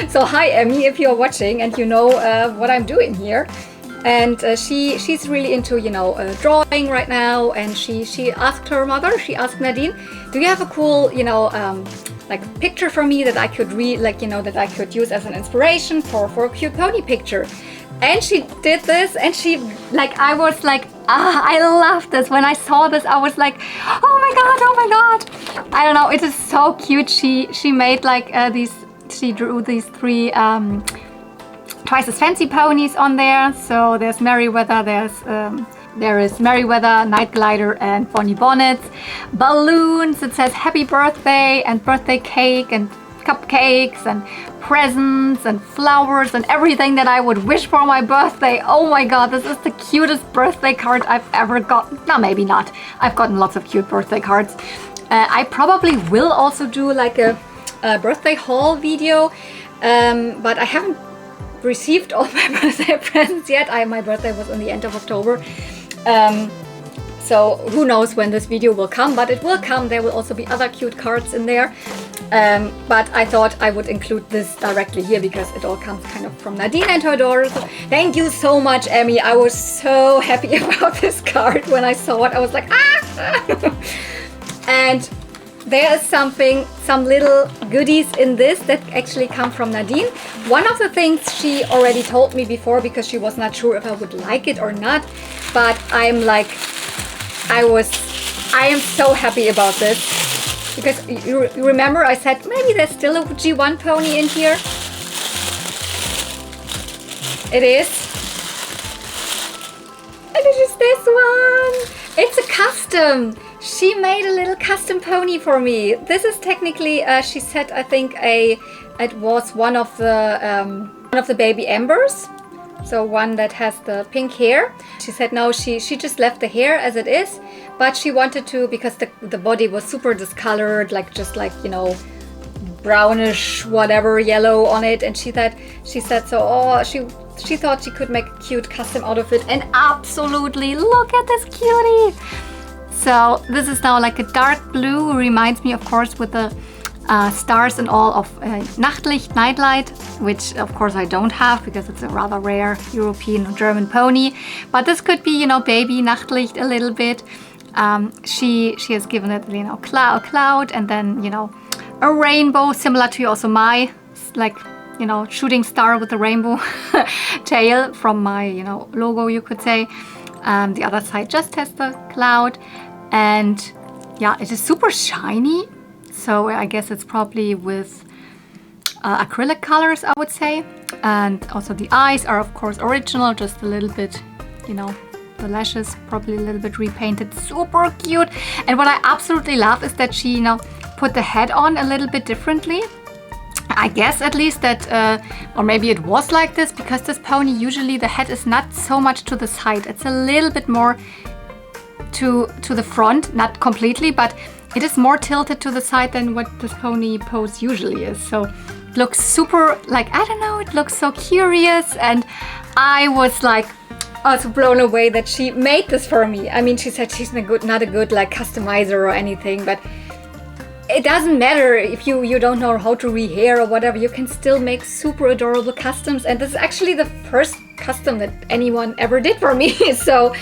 So hi Emmy, if you're watching and you know what I'm doing here. And she's really into, you know, drawing right now, and she asked her mother, she asked Nadine, do you have a cool, you know, like picture for me that I could read, like, you know, that I could use as an inspiration for a cute pony picture? And she did this, and she, like, I was like, I love this. When I saw this, I was like, oh my god, I don't know, it is so cute. She made like she drew these 3 twice as fancy ponies on there. So there's Merryweather, there is Merryweather, Night Glider, and Bonnie Bonnets. Balloons, it says happy birthday, and birthday cake, and cupcakes, and presents, and flowers, and everything that I would wish for my birthday. Oh my god, this is the cutest birthday card I've ever gotten. No, maybe not. I've gotten lots of cute birthday cards. I probably will also do like a birthday haul video, but I haven't received all my birthday presents yet. My birthday was in the end of October. So who knows when this video will come, but it will come. There will also be other cute cards in there. But I thought I would include this directly here because it all comes kind of from Nadine and her daughter. So thank you so much, Emmy. I was so happy about this card when I saw it. I was like, ah! And there is some little goodies in this that actually come from Nadine. One of the things she already told me before, because she was not sure if I would like it or not, but I'm like, I am so happy about this, because you remember I said maybe there's still a G1 pony in here. It is. And it is this one. It's a custom. She made a little custom pony for me. This is technically, she said, I think it was one of the baby Embers. So one that has the pink hair. She said no, she just left the hair as it is, but she wanted to, because the body was super discolored, like just like, you know, brownish whatever yellow on it, and she said so, oh, she thought she could make a cute custom out of it, and absolutely look at this cutie. So this is now like a dark blue, reminds me of course with the stars and all of Nachtlicht, Nightlight, which of course I don't have because it's a rather rare European or German pony, but this could be, you know, baby Nachtlicht a little bit. She has given it, you know, cloud and then, you know, a rainbow similar to also my, like, you know, shooting star with the rainbow tail from my, you know, logo, you could say. The other side just has the cloud, and yeah, it is super shiny. So I guess it's probably with acrylic colors, I would say. And also the eyes are of course original, just a little bit, you know, the lashes probably a little bit repainted. Super cute. And what I absolutely love is that she, you know, put the head on a little bit differently. I guess at least that, or maybe it was like this, because this pony usually the head is not so much to the side. It's a little bit more to the front, not completely, but it is more tilted to the side than what this pony pose usually is. So it looks super, like, I don't know, it looks so curious, and I was like also blown away that she made this for me. I mean, she said she's not a good like customizer or anything, but it doesn't matter if you don't know how to rehair or whatever, you can still make super adorable customs, and this is actually the first custom that anyone ever did for me. So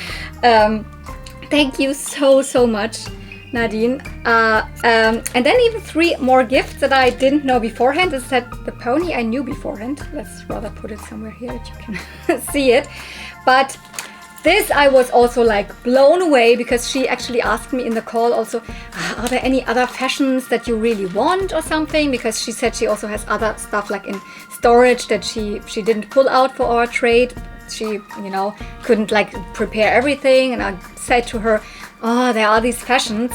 thank you so much, Nadine. And then even 3 more gifts that I didn't know beforehand. Is that the pony I knew beforehand. Let's rather put it somewhere here that you can see it. But this I was also like blown away, because she actually asked me in the call also, are there any other fashions that you really want or something? Because she said she also has other stuff like in storage that she didn't pull out for our trade. She, you know, couldn't like prepare everything, and I said to her, oh, there are these fashions.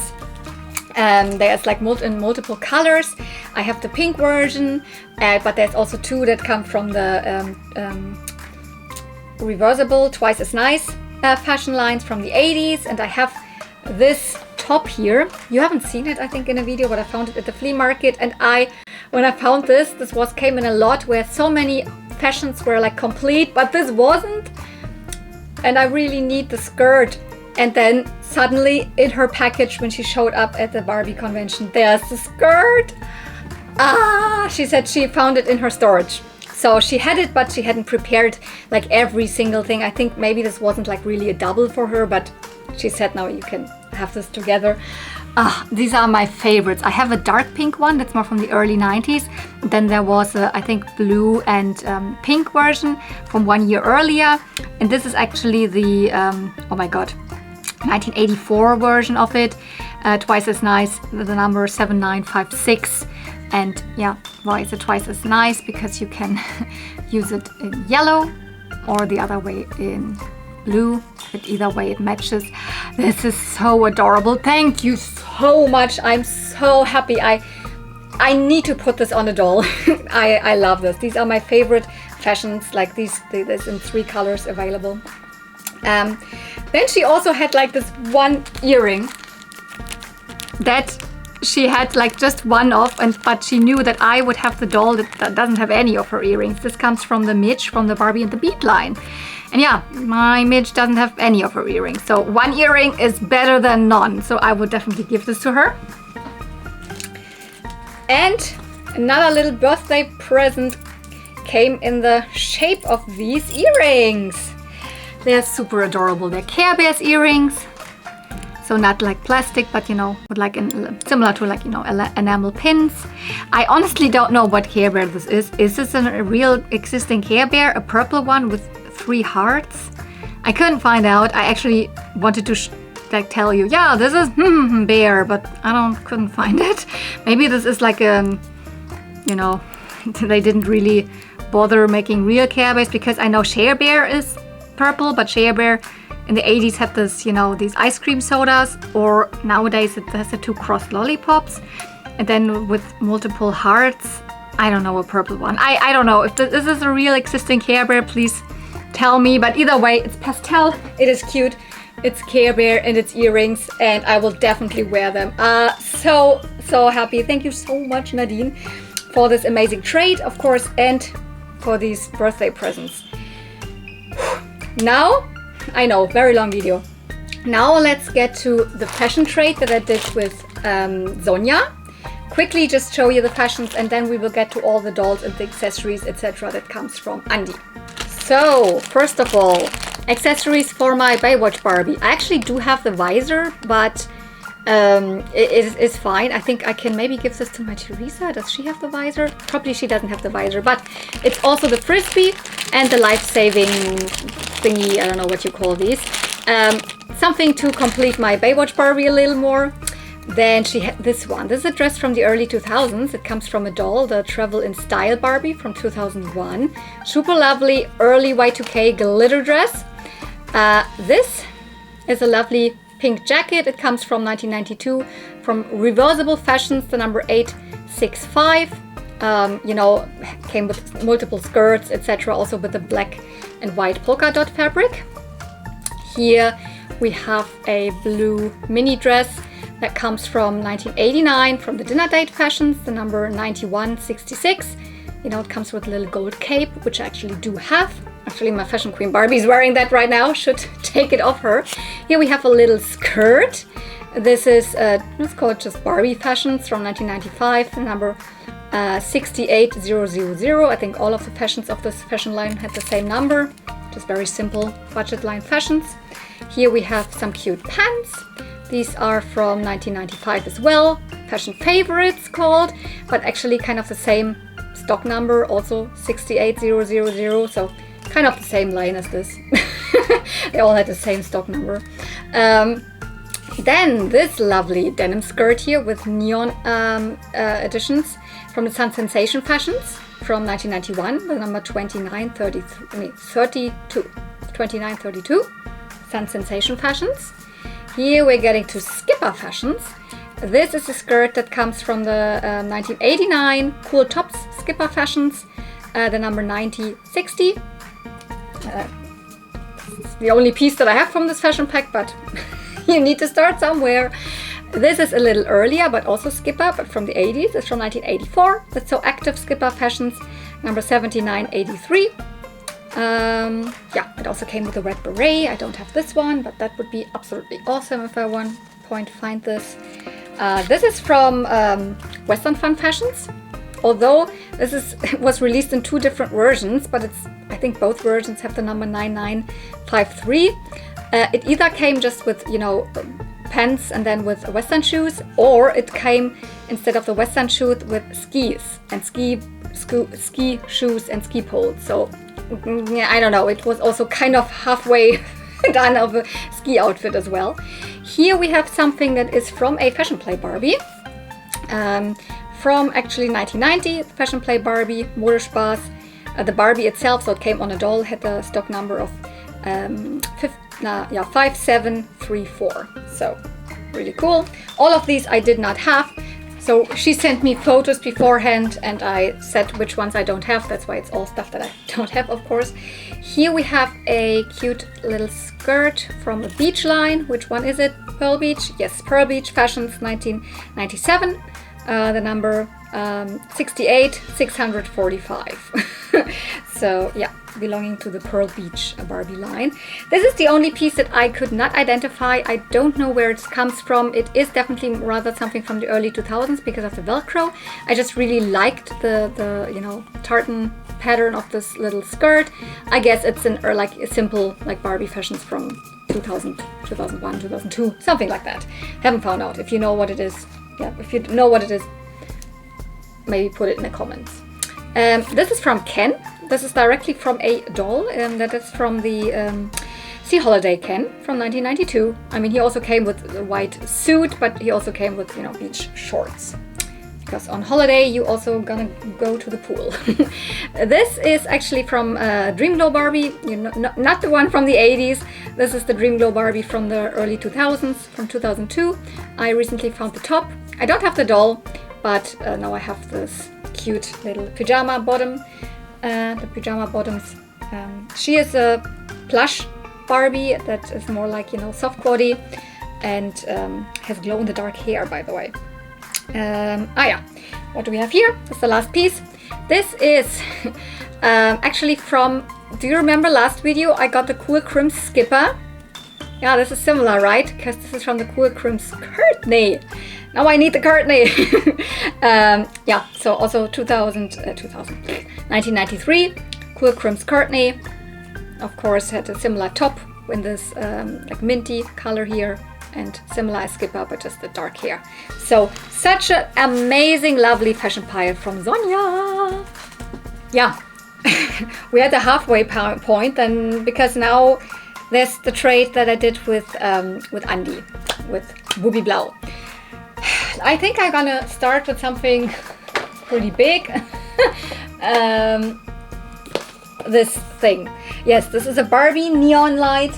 There's like in multiple colors. I have the pink version, but there's also 2 that come from the reversible, twice as nice fashion lines from the 80s. And I have this top here. You haven't seen it, I think, in a video, but I found it at the flea market. And when I found this came in a lot where so many fashions were like complete, but this wasn't. And I really need the skirt. And then suddenly in her package, when she showed up at the Barbie convention, there's the skirt. She said she found it in her storage. So she had it, but she hadn't prepared like every single thing. I think maybe this wasn't like really a double for her, but she said now you can have this together. These are my favorites. I have a dark pink one that's more from the early 90s. Then there was a, I think, blue and pink version from 1 year earlier. And this is actually the, oh my God, 1984 version of it. Twice as nice, the number 7956. And yeah, why is it twice as nice? Because you can use it in yellow or the other way in blue, but either way it matches. This is so adorable. Thank you so much. I'm so happy. I need to put this on a doll. I love this. These are my favorite fashions, like there's in 3 colors available. Then she also had like this one earring that she had like just one of, but she knew that I would have the doll that doesn't have any of her earrings. This comes from the Midge, from the Barbie and the Beat line. And yeah, my Midge doesn't have any of her earrings. So one earring is better than none. So I would definitely give this to her. And another little birthday present came in the shape of these earrings. They're super adorable. They're Care Bears earrings. So not like plastic, but you know, with like similar to like, you know, enamel pins. I honestly don't know what Care Bear this is. Is this a real existing Care Bear? A purple one with 3 hearts? I couldn't find out. I actually wanted to like tell you, yeah, this is bear, but I couldn't find it. Maybe this is like you know, they didn't really bother making real Care Bears, because I know Share Bear is purple, but Share Bear in the 80s had this, you know, these ice cream sodas, or nowadays it has the 2 crossed lollipops, and then with multiple hearts. I don't know a purple one. I don't know if this is a real existing Care Bear. Please tell me. But either way, it's pastel. It is cute. It's Care Bear and it's earrings, and I will definitely wear them. So happy. Thank you so much, Nadine, for this amazing trade, of course, and for these birthday presents. Now, I know, very long video. Now let's get to the fashion trade that I did with Sonja. Quickly just show you the fashions, and then we will get to all the dolls and the accessories, etc. that comes from Andi. So, first of all, accessories for my Baywatch Barbie. I actually do have the visor, but it is fine. I think I can maybe give this to my Teresa. Does she have the visor? Probably she doesn't have the visor, but it's also the frisbee and the life-saving thingy. I don't know what you call these. Something to complete my Baywatch Barbie a little more. Then she had this one. This is a dress from the early 2000s. It comes from a doll, the Travel in Style Barbie from 2001. Super lovely early Y2K glitter dress. This is a lovely pink jacket. It comes from 1992 from Reversible Fashions, the number 865. You know, came with multiple skirts, etc. Also with the black and white polka dot fabric. Here we have a blue mini dress that comes from 1989 from the Dinner Date Fashions, the number 9166. You know, it comes with a little gold cape, which I actually do have. Actually, my fashion queen Barbie is wearing that right now. Should take it off her. Here we have a little skirt. This is, let's call it just Barbie Fashions from 1995, the number 68000. I think all of the fashions of this fashion line had the same number. Just very simple budget line fashions. Here we have some cute pants. These are from 1995 as well. Fashion Favorites called, but actually kind of the same stock number, also 68000. So kind of the same line as this. They all had the same stock number. Then this lovely denim skirt here with neon additions from the Sun Sensation Fashions from 1991, the number 2932. Sun Sensation Fashions. Here we're getting to Skipper Fashions. This is a skirt that comes from the 1989 Cool Tops Skipper Fashions, the number 9060. It's the only piece that I have from this fashion pack, but you need to start somewhere. This is a little earlier, but also Skipper, but from the 80s. It's from 1984. That's So Active Skipper Fashions, number 7983. Yeah, it also came with a red beret. I don't have this one, but that would be absolutely awesome if I at one point find this. This is from Western Fun Fashions. Although this was released in two different versions, but I think both versions have the number 9953. It either came just with, you know, pants and then with Western shoes, or it came instead of the Western shoes with skis and ski shoes and ski poles. So yeah, I don't know. It was also kind of halfway done of a ski outfit as well. Here we have something that is from a Fashion Play Barbie. From actually 1990, Fashion Play Barbie, Modespaß. The Barbie itself, so it came on a doll, had the stock number of 5734. So really cool. All of these I did not have. So she sent me photos beforehand and I said which ones I don't have. That's why it's all stuff that I don't have, of course. Here we have a cute little skirt from the beach line. Which one is it? Pearl Beach? Yes, Pearl Beach Fashions 1997. The number 68645. So yeah, belonging to the Pearl Beach Barbie line. This is the only piece that I could not identify. I don't know where it comes from. It is definitely rather something from the early 2000s because of the Velcro. I just really liked the you know, tartan pattern of this little skirt. I guess it's like a simple like Barbie fashions from 2000, 2001, 2002, something like that. Haven't found out. If you know what it is, yeah, if you know what it is, maybe put it in the comments. This is from Ken. This is directly from a doll, that is from the Sea Holiday Ken from 1992. I mean, he also came with a white suit, but he also came with, you know, beach shorts. Because on holiday, you also gonna go to the pool. This is actually from Dream Glow Barbie, you know, not the one from the 80s. This is the Dream Glow Barbie from the early 2000s, from 2002. I recently found the top. I don't have the doll, but now I have this cute little pyjama bottom. The pyjama bottoms. She is a plush Barbie that is more like, you know, soft body and has glow in the dark hair, by the way. Yeah. what do we have here? That's the last piece. This is actually from, do you remember last video I got the Cool Crims skipper? Yeah, this is similar, right? Because this is from the Cool Crims Courtney. Now I need the Courtney. Yeah, so also 1993, Cool Crims Courtney. Of course, had a similar top in this like minty color here, and similar as skipper, but just the dark hair. So such an amazing, lovely fashion pile from Sonja. Yeah, we had a halfway point then, because now there's the trade that I did with Andi, with Booby Blau. I think I'm gonna start with something pretty big. This thing. Yes, this is a Barbie neon light.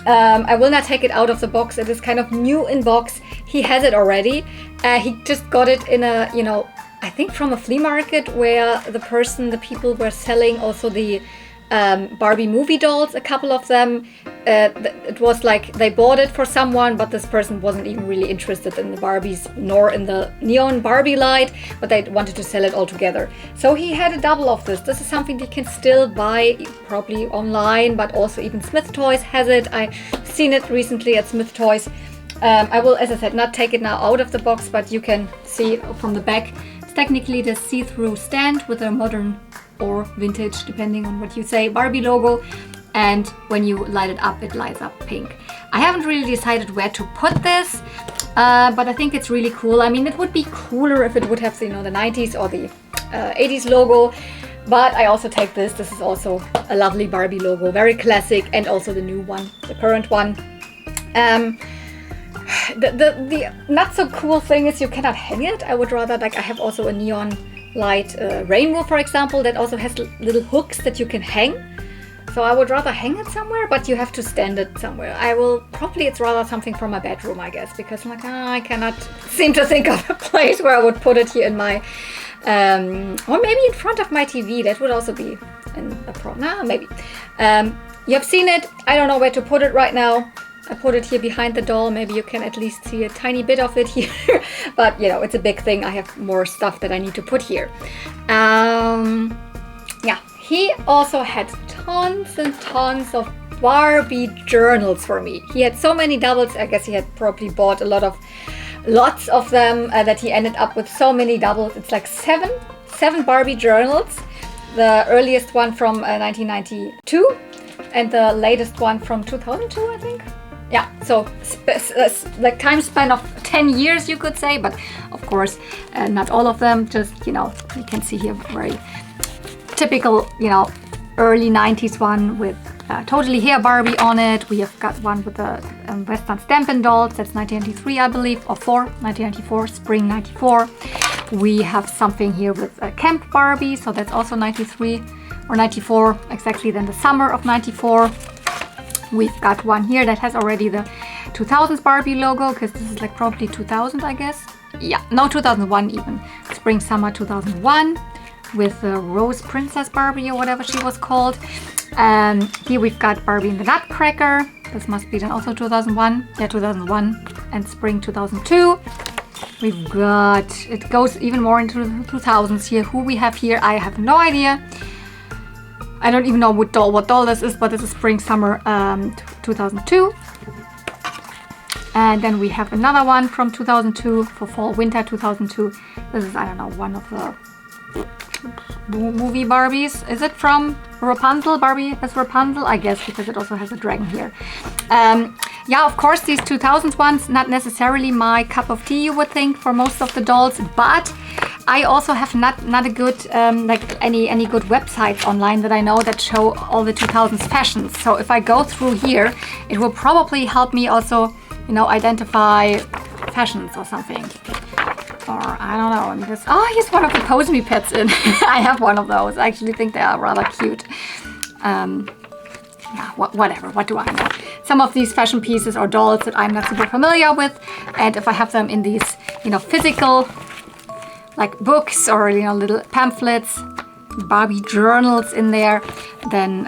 I will not take it out of the box. It is kind of new in box. He has it already. He just got it in a, you know, I think from a flea market where the people were selling also the Barbie movie dolls, a couple of them. It was like they bought it for someone, but this person wasn't even really interested in the Barbies nor in the neon Barbie light, but they wanted to sell it all together. So he had a double of this. This is something you can still buy probably online, but also even Smith Toys has it. I've seen it recently at Smith Toys. I will, as I said, not take it now out of the box, but you can see from the back. It's technically the see-through stand with a modern or vintage, depending on what you say, Barbie logo. And when you light it up, it lights up pink. I haven't really decided where to put this, but I think it's really cool. I mean, it would be cooler if it would have, you know, the 90s or the 80s logo. But I also take this. This is also a lovely Barbie logo, very classic, and also the new one, the current one. The not so cool thing is you cannot hang it. I would rather, like, I have also a neon light rainbow, for example, that also has little hooks that you can hang. So I would rather hang it somewhere, but you have to stand it somewhere. I will probably, it's rather something for my bedroom, I guess, because I'm like, I cannot seem to think of a place where I would put it here in my, or maybe in front of my TV. That would also be a problem. Nah, maybe. You have seen it. I don't know where to put it right now. I put it here behind the doll. Maybe you can at least see a tiny bit of it here. But, you know, it's a big thing. I have more stuff that I need to put here. Yeah, he also had tons and tons of Barbie journals for me. He had so many doubles. I guess he had probably bought lots of them that he ended up with so many doubles. It's like seven Barbie journals. The earliest one from 1992 and the latest one from 2002, I think. Yeah, so like time span of 10 years, you could say, but of course not all of them. Just, you know, you can see here very typical, you know, early 90s one with totally hair Barbie on it. We have got one with the Western Stampin' dolls. That's 1993, I believe, or 1994, spring 94. We have something here with a Camp Barbie, so that's also 93 or 94, exactly then the summer of 94. We've got one here that has already the 2000s Barbie logo, because this is like probably 2000, I guess. Yeah, no, 2001 even. Spring, summer 2001 with the Rose Princess Barbie or whatever she was called. Here we've got Barbie in the Nutcracker. This must be then also 2001. Yeah, 2001 and spring 2002. We've got, it goes even more into the 2000s here. Who we have here, I have no idea. I don't even know what doll this is, but this is spring, summer 2002. And then we have another one from 2002 for fall, winter 2002. This is, I don't know, one of the movie Barbies. Is it from Rapunzel? Barbie as Rapunzel, I guess, because it also has a dragon here. Yeah, of course, these 2000s ones, not necessarily my cup of tea, you would think, for most of the dolls, but I also have not a good, like any good websites online that I know that show all the 2000s fashions. So if I go through here, it will probably help me also, you know, identify fashions or something. Or I don't know. And this, oh, here's one of the Pose Me pets in. I have one of those. I actually think they are rather cute. Yeah, whatever. What do I know? Some of these fashion pieces or dolls that I'm not super familiar with, and if I have them in these, you know, physical, like books or, you know, little pamphlets, Barbie journals in there, then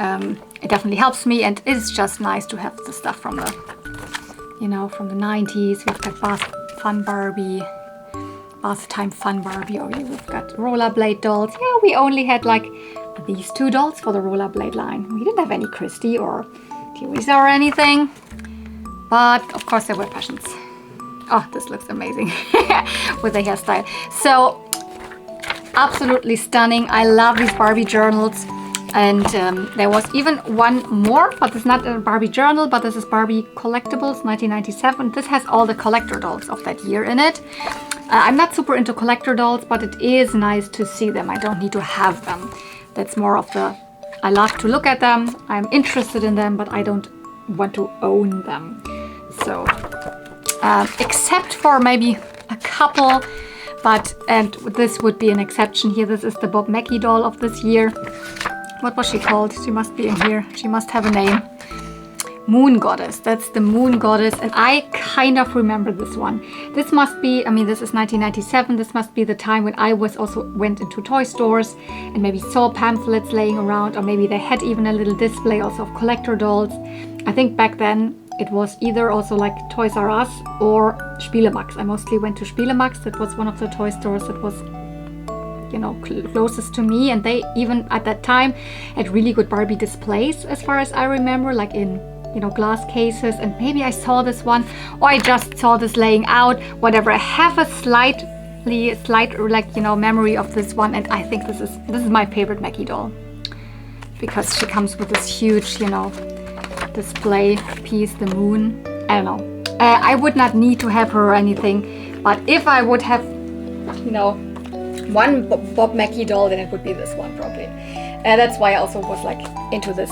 it definitely helps me. And it's just nice to have the stuff from the, you know, from the 90s. We've got Fun Barbie. bath time fun Barbie, or you've got rollerblade dolls. Yeah, we only had like these 2 dolls for the rollerblade line. We didn't have any Christy or Teresa or anything, but of course there were fashions. Oh, this looks amazing with the hairstyle. So absolutely stunning. I love these Barbie journals. And there was even one more, but it's not a Barbie journal, but this is Barbie Collectibles 1997. This has all the collector dolls of that year in it. I'm not super into collector dolls, but it is nice to see them. I don't need to have them. That's more of the, I love to look at them. I'm interested in them, but I don't want to own them. So, except for maybe a couple, and this would be an exception here. This is the Bob Mackie doll of this year. What was she called? She must be in here. She must have a name. Moon Goddess. That's the Moon Goddess. And I kind of remember this one. This must be, I mean, this is 1997. This must be the time when I also went into toy stores and maybe saw pamphlets laying around, or maybe they had even a little display also of collector dolls. I think back then it was either also like Toys R Us or Spielemax. I mostly went to Spielemax. That was one of the toy stores that was, you know, closest to me, and they even at that time had really good Barbie displays as far as I remember, like in, you know, glass cases. And maybe I saw this one, or I just saw this laying out, whatever. I have a slight like, you know, memory of this one, and I think this is my favorite Mackie doll, because she comes with this huge, you know, display piece, the moon. I don't know, I would not need to have her or anything, but if I would have, you know, one Bob Mackie doll, then it would be this one probably. That's why I also was like into this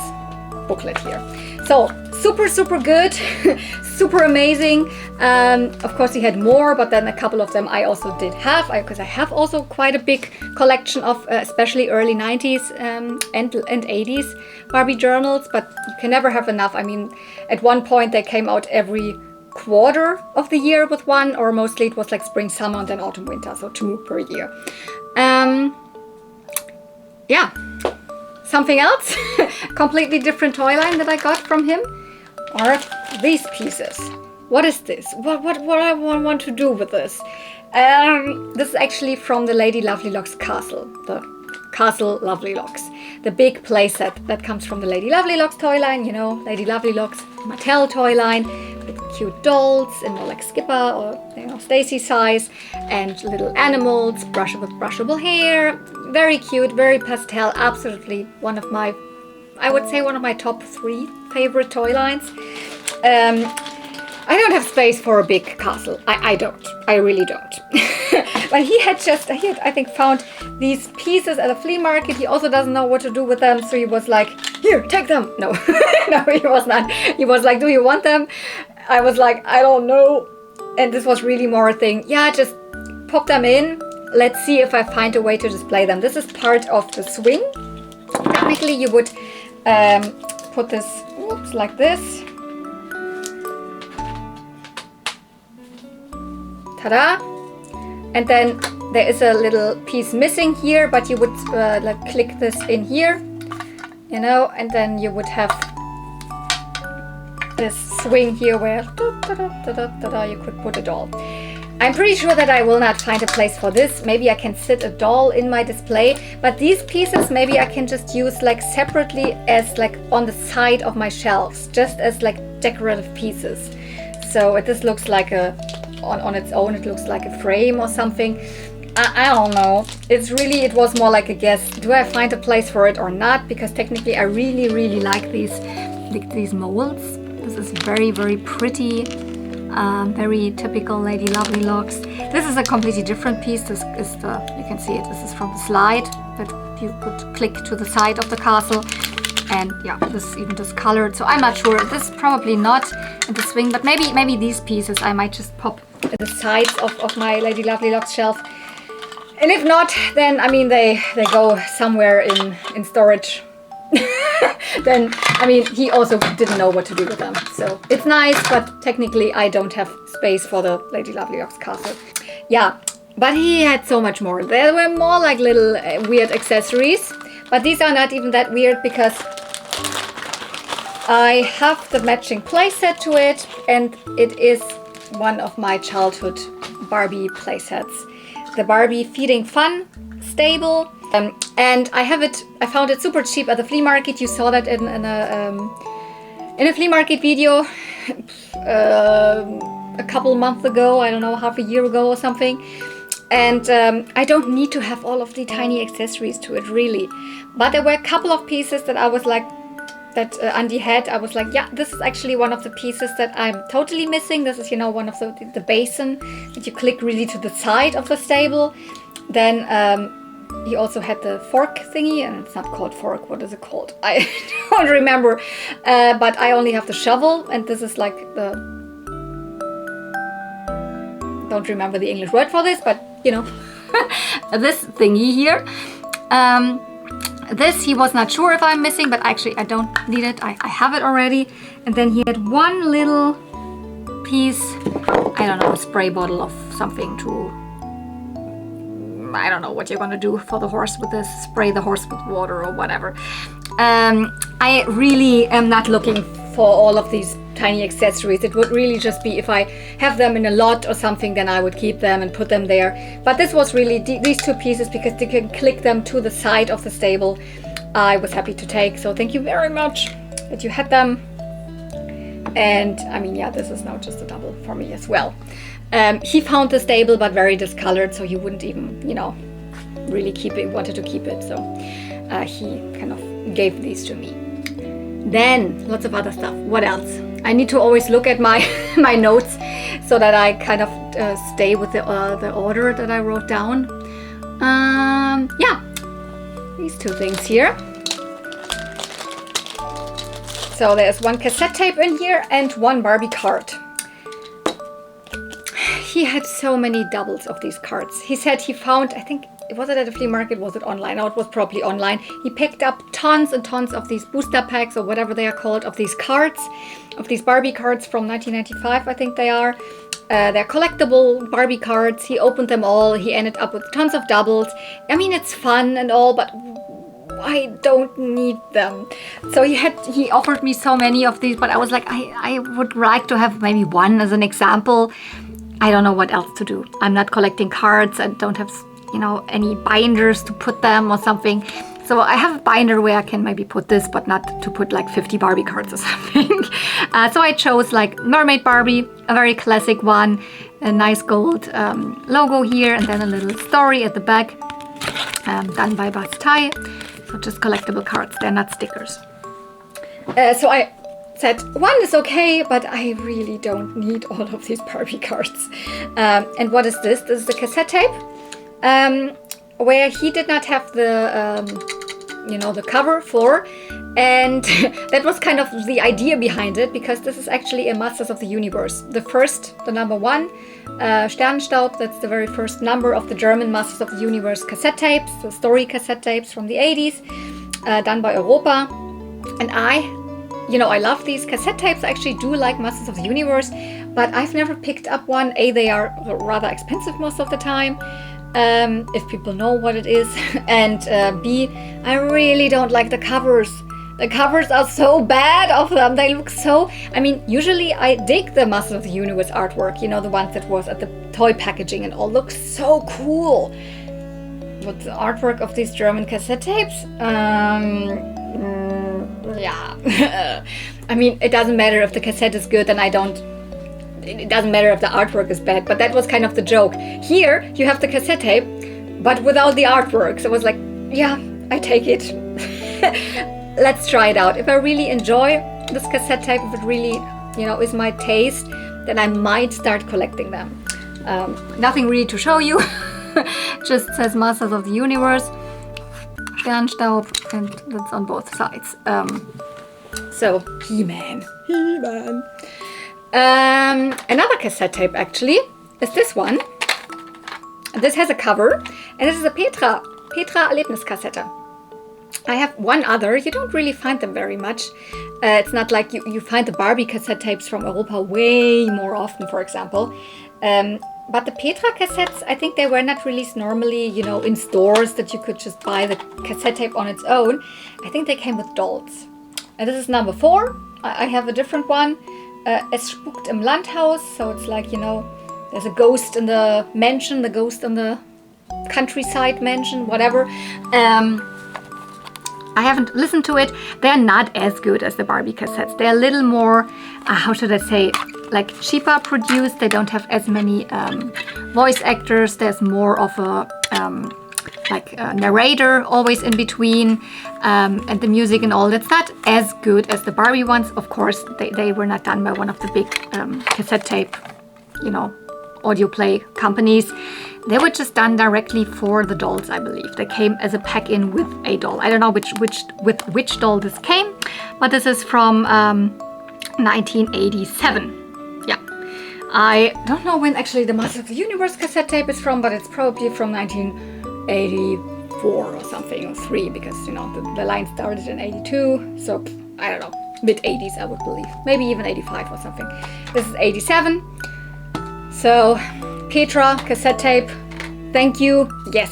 booklet here. So super good, super amazing. Of course he had more, but then a couple of them I also did have, because I have also quite a big collection of especially early 90s and 80s Barbie journals, but you can never have enough. I mean, at one point they came out every quarter of the year with one, or mostly it was like spring, summer, and then autumn, winter, so 2 per year. Yeah, something else, completely different toy line that I got from him are these pieces. What is this? What I want to do with this? This is actually from the Lady Lovely Locks castle, the Castle Lovely Locks, the big playset that comes from the Lady Lovely Locks toy line. You know, Lady Lovely Locks Mattel toy line, with cute dolls and more like Skipper or, you know, Stacy size, and little animals, brushable hair, very cute, very pastel. Absolutely one of my, I would say one of my top 3 favorite toy lines. I don't have space for a big castle. I don't. I really don't. But he had I think found these pieces at a flea market. He also doesn't know what to do with them, so he was like, here, take them. No, no, he was not. He was like, do you want them? I was like, I don't know. And this was really more a thing. Yeah, just pop them in. Let's see if I find a way to display them. This is part of the swing. Technically, you would put this, oops, like this. Ta-da! And then there is a little piece missing here, but you would like click this in here, you know, and then you would have this swing here where you could put a doll. I'm pretty sure that I will not find a place for this. Maybe I can sit a doll in my display, but these pieces maybe I can just use like separately as like on the side of my shelves, just as like decorative pieces. So this looks like a, on its own, it looks like a frame or something. I don't know. It was more like a guess. Do I find a place for it or not? Because technically I really like these molds. This is very pretty, very typical Lady Lovely Locks. This is a completely different piece. This is the, you can see it, this is from the slide that you would click to the side of the castle. And yeah, this is even discolored, so I'm not sure. This is probably not in the swing, but maybe these pieces I might just pop at the sides of my Lady Lovely Locks shelf. And if not, then I mean they go somewhere in storage. Then I mean he also didn't know what to do with them, so it's nice, but technically I don't have space for the Lady Lovely Locks castle. Yeah, but he had so much more. There were more like little weird accessories, but these are not even that weird because I have the matching playset to it, and it is one of my childhood Barbie playsets. the Barbie Feeding Fun stable. And I found it super cheap at the flea market. You saw that in a flea market video a couple months ago, I don't know, half a year ago or something. And I don't need to have all of the tiny accessories to it, really. But there were a couple of pieces that I was like, that Andi had. I was like, yeah, this is actually one of the pieces that I'm totally missing. This is, you know, one of the basin that you click really to the side of the stable. Then he also had the fork thingy, and it's not called fork. What is it called? I don't remember. But I only have the shovel, and this is like the... Don't remember the English word for this, but you know, this thingy here. This he was not sure if I'm missing, but actually I don't need it. I have it already. And then he had one little piece, I don't know, a spray bottle of something to... I don't know what you're gonna do for the horse with this. Spray the horse with water or whatever. I really am not looking for all of these tiny accessories. It would really just be if I have them in a lot or something, then I would keep them and put them there. But this was really these two pieces, because you can click them to the side of the stable. I was happy to take. So thank you very much that you had them. And I mean, yeah, this is now just a double for me as well. He found the stable, but very discolored, so he wouldn't even, you know, really keep it, wanted to keep it. So he kind of gave these to me. Then lots of other stuff. What else? I need to always look at my my notes so that I kind of stay with the order that I wrote down. Yeah, these two things here. So there's one cassette tape in here and one Barbie card. He had so many doubles of these cards. He said he found, I think, was it at a flea market? Was it online? No, it was probably online. He picked up tons and tons of these booster packs, or whatever they are called, of these cards, of these Barbie cards from 1995, I think they are. They're collectible Barbie cards. He opened them all. He ended up with tons of doubles. I mean, it's fun and all, but I don't need them. So he offered me so many of these, but I was like, I would like to have maybe one as an example. I don't know what else to do. I'm not collecting cards. I don't have, you know, any binders to put them or something. So I have a binder where I can maybe put this, but not to put like 50 Barbie cards or something. So I chose like Mermaid Barbie, a very classic one, a nice gold logo here, and then a little story at the back, done by Bas Tai. So just collectible cards, they're not stickers. So I said one is okay, but I really don't need all of these Barbie cards. And what is this? This is the cassette tape, where he did not have the, you know, the cover for, and that was kind of the idea behind it, because this is actually a Masters of the Universe. The number one, Sternenstaub, that's the very first number of the German Masters of the Universe cassette tapes, the story cassette tapes from the 80s, done by Europa. And I love these cassette tapes. I actually do like Masters of the Universe, but I've never picked up one. A, they are rather expensive most of the time, if people know what it is. And B, I really don't like the covers. The covers are so bad of them. They look so... I mean, usually I dig the Masters of the Universe artwork, you know, the ones that was at the toy packaging and all, looks so cool. But the artwork of these German cassette tapes, yeah. I mean, it doesn't matter if the cassette is good, and it doesn't matter if the artwork is bad, but that was kind of the joke. Here, you have the cassette tape, but without the artwork. So I was like, yeah, I take it. Let's try it out. If I really enjoy this cassette tape, if it really, you know, is my taste, then I might start collecting them. Nothing really to show you. Just says Masters of the Universe, Sternstaub, and that's on both sides. So, He-Man. Another cassette tape actually is this one. This has a cover, and this is a Petra Erlebniskassette. I have one other. You don't really find them very much. It's not like you find the Barbie cassette tapes from Europa way more often, for example. But the Petra cassettes, I think they were not released normally, you know, in stores that you could just buy the cassette tape on its own. I think they came with dolls. And this is number 4. I have a different one. Es spukt im Landhaus. So it's like, you know, there's a ghost in the mansion, the ghost in the countryside mansion, whatever. I haven't listened to it. They're not as good as the Barbie cassettes. They're a little more, how should I say, like cheaper produced. They don't have as many voice actors. There's more of a like a narrator always in between, and the music and all. That's not as good as the Barbie ones. Of course, they were not done by one of the big cassette tape, you know, audio play companies. They were just done directly for the dolls, I believe. They came as a pack-in with a doll. I don't know which doll this came, but this is from 1987. Yeah, I don't know when actually the Masters of the Universe cassette tape is from, but it's probably from 1984 or something, or 3, because you know the line started in 82. So I don't know, mid 80s I would believe, maybe even 85 or something. This is 87. So Petra cassette tape, thank you, yes.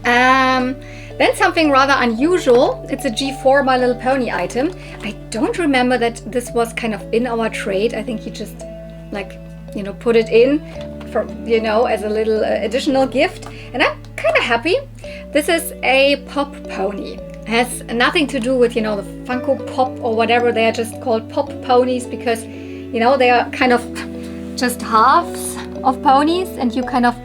Then something rather unusual. It's a G4 My Little Pony item. I don't remember that this was kind of in our trade. I think he just like, you know, put it in for, you know, as a little additional gift. And I'm kind of happy. This is a pop pony. It has nothing to do with, you know, the Funko Pop or whatever. They are just called pop ponies because, you know, they are kind of just halves of ponies, and you kind of,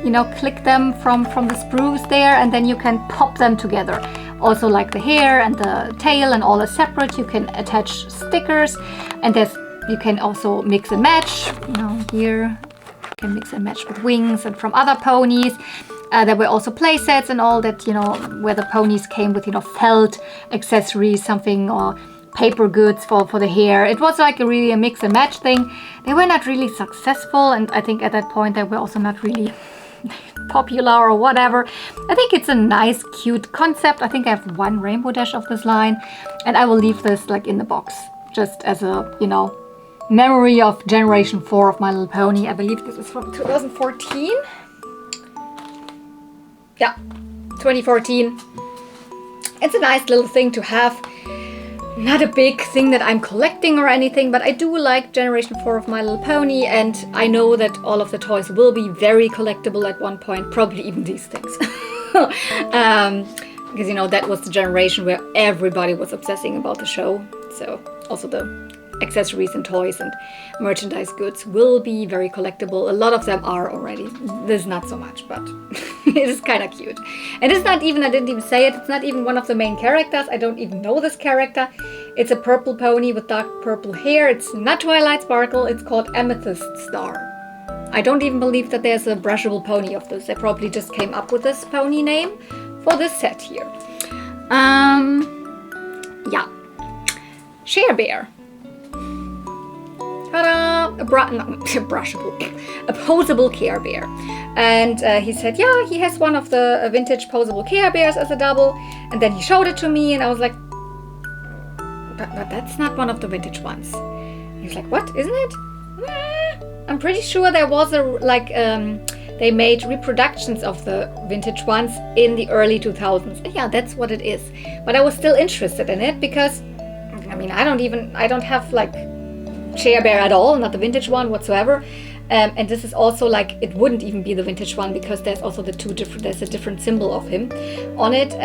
you know, click them from the sprues there, and then you can pop them together. Also, like the hair and the tail and all is separate. You can attach stickers, and you can also mix and match. You know, here you can mix and match with wings and from other ponies. There were also play sets and all that, you know, where the ponies came with, you know, felt accessories, something, or paper goods for the hair. It was like really a mix and match thing. They were not really successful, and I think at that point they were also not really popular or whatever. I think it's a nice, cute concept. I think I have one Rainbow Dash of this line, and I will leave this like in the box just as a, you know, memory of generation 4 of My Little Pony. I believe this is from 2014. Yeah, 2014. It's a nice little thing to have. Not a big thing that I'm collecting or anything, but I do like Generation 4 of My Little Pony, and I know that all of the toys will be very collectible at one point, probably even these things. Because, you know, that was the generation where everybody was obsessing about the show. So also the accessories and toys and merchandise goods will be very collectible. A lot of them are already. This is not so much, but it is kind of cute. And it's not even, I didn't even say it, it's not even one of the main characters. I don't even know this character. It's a purple pony with dark purple hair. It's not Twilight Sparkle, it's called Amethyst Star. I don't even believe that there's a brushable pony of this. They probably just came up with this pony name for this set here. Yeah. Share Bear. Ta-da! A posable Care Bear. And he said, yeah, he has one of the vintage posable Care Bears as a double. And then he showed it to me, and I was like, but that's not one of the vintage ones. He was like, what, isn't it? I'm pretty sure there was they made reproductions of the vintage ones in the early 2000s. Yeah, that's what it is. But I was still interested in it because, I mean, I don't have like Share Bear at all, not the vintage one whatsoever. And this is also like, it wouldn't even be the vintage one because there's also there's a different symbol of him on it.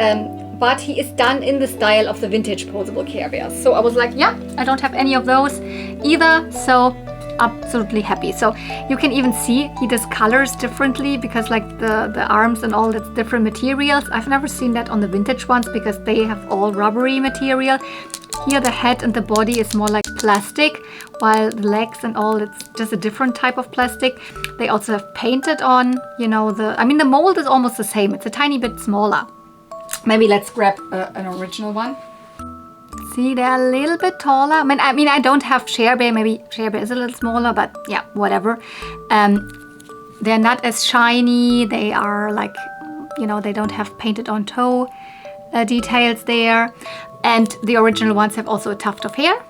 But he is done in the style of the vintage posable Care Bears. So I was like, yeah, I don't have any of those either. So absolutely happy. So you can even see he does colors differently because like the arms and all, that's different materials. I've never seen that on the vintage ones because they have all rubbery material. Here the head and the body is more like plastic, while the legs and all, it's just a different type of plastic. They also have painted on, you know, the mold is almost the same. It's a tiny bit smaller. Maybe let's grab an original one. See, they're a little bit taller. I mean, I don't have Share Bear. Maybe Share Bear is a little smaller, but yeah, whatever. They're not as shiny. They are like, you know, they don't have painted on toe details there. And the original ones have also a tuft of hair.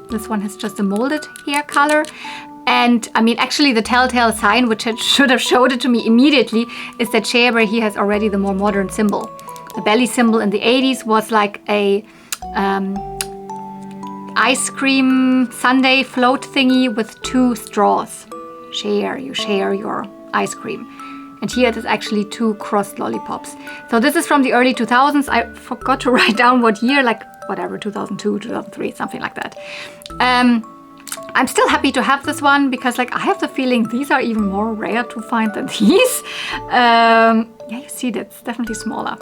This one has just a molded hair color. And I mean, actually the telltale sign, which should have showed it to me immediately, is that Share Bear, he has already the more modern symbol. The belly symbol in the 80s was like a ice cream sundae float thingy with 2 straws. You share your ice cream. And here it is actually 2 crossed lollipops. So this is from the early 2000s. I forgot to write down what year, like whatever, 2002, 2003, something like that. I'm still happy to have this one because like I have the feeling these are even more rare to find than these. Yeah, you see that's definitely smaller.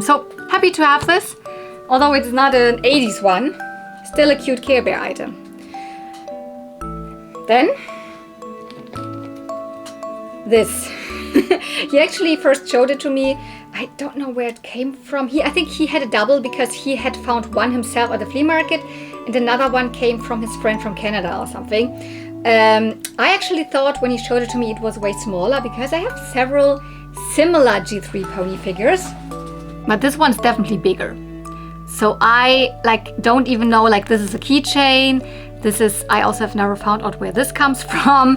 So happy to have this, although it's not an 80s one, still a cute Care Bear item. Then this. He actually first showed it to me. I don't know where it came from. I think he had a double because he had found one himself at the flea market and another one came from his friend from Canada or something. I actually thought when he showed it to me it was way smaller because I have several similar G3 pony figures, but this one's definitely bigger. So I like don't even know, like this is a keychain. This is, I also have never found out where this comes from.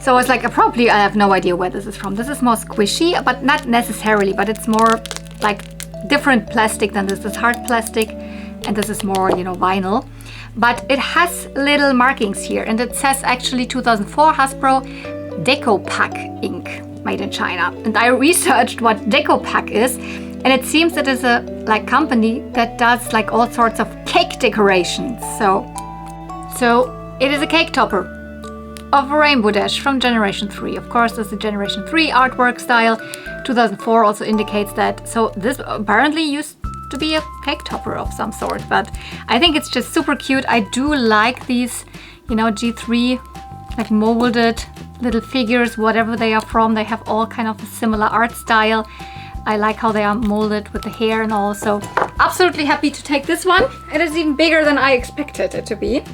So I was like, probably I have no idea where this is from. This is more squishy, but not necessarily, but it's more like different plastic than this. This is hard plastic and this is more, you know, vinyl. But it has little markings here and it says actually 2004 Hasbro Deco Pack ink, made in China. And I researched what Deco Pack is and it seems it is a like company that does like all sorts of cake decorations. So it is a cake topper of a Rainbow Dash from Generation 3. Of course, this is the Generation 3 artwork style. 2004 also indicates that. So this apparently used to be a cake topper of some sort, but I think it's just super cute. I do like these, you know, G3 like molded little figures, whatever they are from. They have all kind of a similar art style. I like how they are molded with the hair and all. So absolutely happy to take this one. It is even bigger than I expected it to be.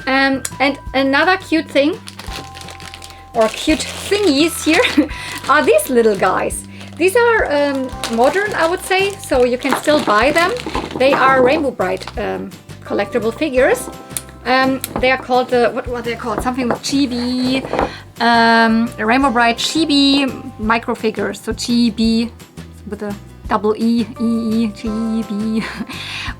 And another cute thing, or cute thingies here, are these little guys. These are modern, I would say, so you can still buy them. They are Rainbow Brite collectible figures. They are called, what they're called? Something with Chibi. Rainbow Brite Chibi micro figures. So Chibi with a double E, Chibi.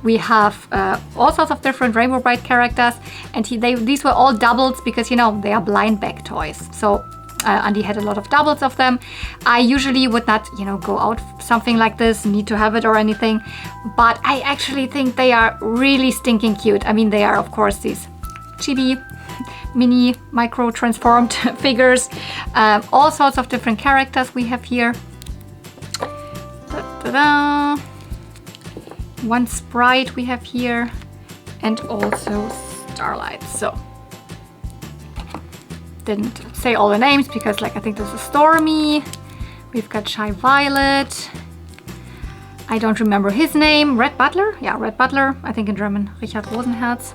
We have all sorts of different Rainbow Brite characters, and these were all doubles because, you know, they are blind bag toys. So Andi had a lot of doubles of them. I usually would not, you know, go out something like this, need to have it or anything, but I actually think they are really stinking cute. I mean, they are, of course, these Chibi mini micro transformed figures. All sorts of different characters we have here. Ta-da! One Sprite we have here, and also Starlight. So didn't say all the names because, like, I think this is Stormy. We've got Shy Violet. I don't remember his name. Red Butler? Yeah, Red Butler. I think in German, Richard Rosenherz.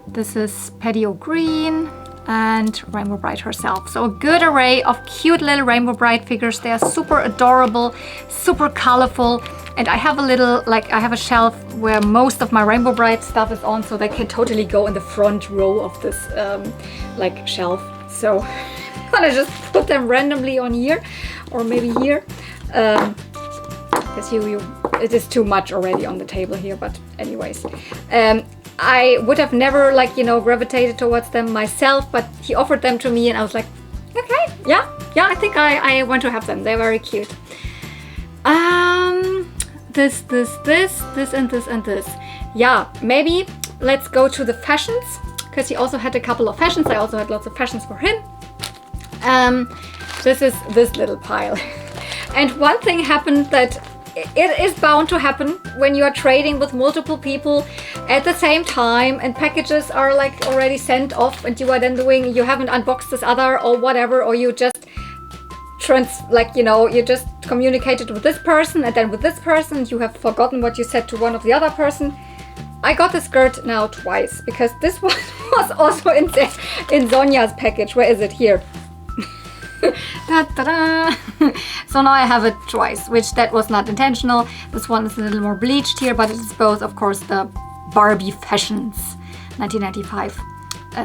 This is Paddy O'Green and Rainbow Brite herself. So a good array of cute little Rainbow Brite figures. They are super adorable, super colorful. And I have a little, like, I have a shelf where most of my Rainbow Brite stuff is on, so they can totally go in the front row of this, like, shelf. So I'm gonna just put them randomly on here, or maybe here. Because it is too much already on the table here, but anyways. I would have never, like, you know, gravitated towards them myself, but he offered them to me and I was like, okay, yeah, I think I want to have them. They're very cute. This, and this, and this. Yeah, maybe let's go to the fashions, because he also had a couple of fashions. I also had lots of fashions for him. This is this little pile. And one thing happened that it is bound to happen when you are trading with multiple people at the same time and packages are like already sent off and you are then you haven't unboxed this other or whatever, or you just you just communicated with this person and then with this person, you have forgotten what you said to one of the other person. I got the skirt now twice because this one was also in Sonja's package. Where is it? Here. So now I have it twice, which that was not intentional. This one is a little more bleached here, but it is both, of course, the Barbie Fashions 1995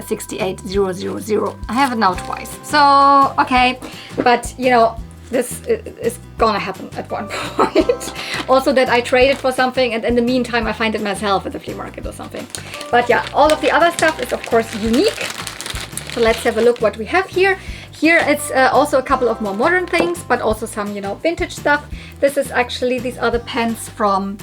68000. I have it now twice. So, okay, but you know, this is gonna happen at one point. Also that I traded for something and in the meantime I find it myself at the flea market or something. But yeah, all of the other stuff is of course unique. So let's have a look what we have here. Here it's also a couple of more modern things, but also some, you know, vintage stuff. This is actually, these are the pants from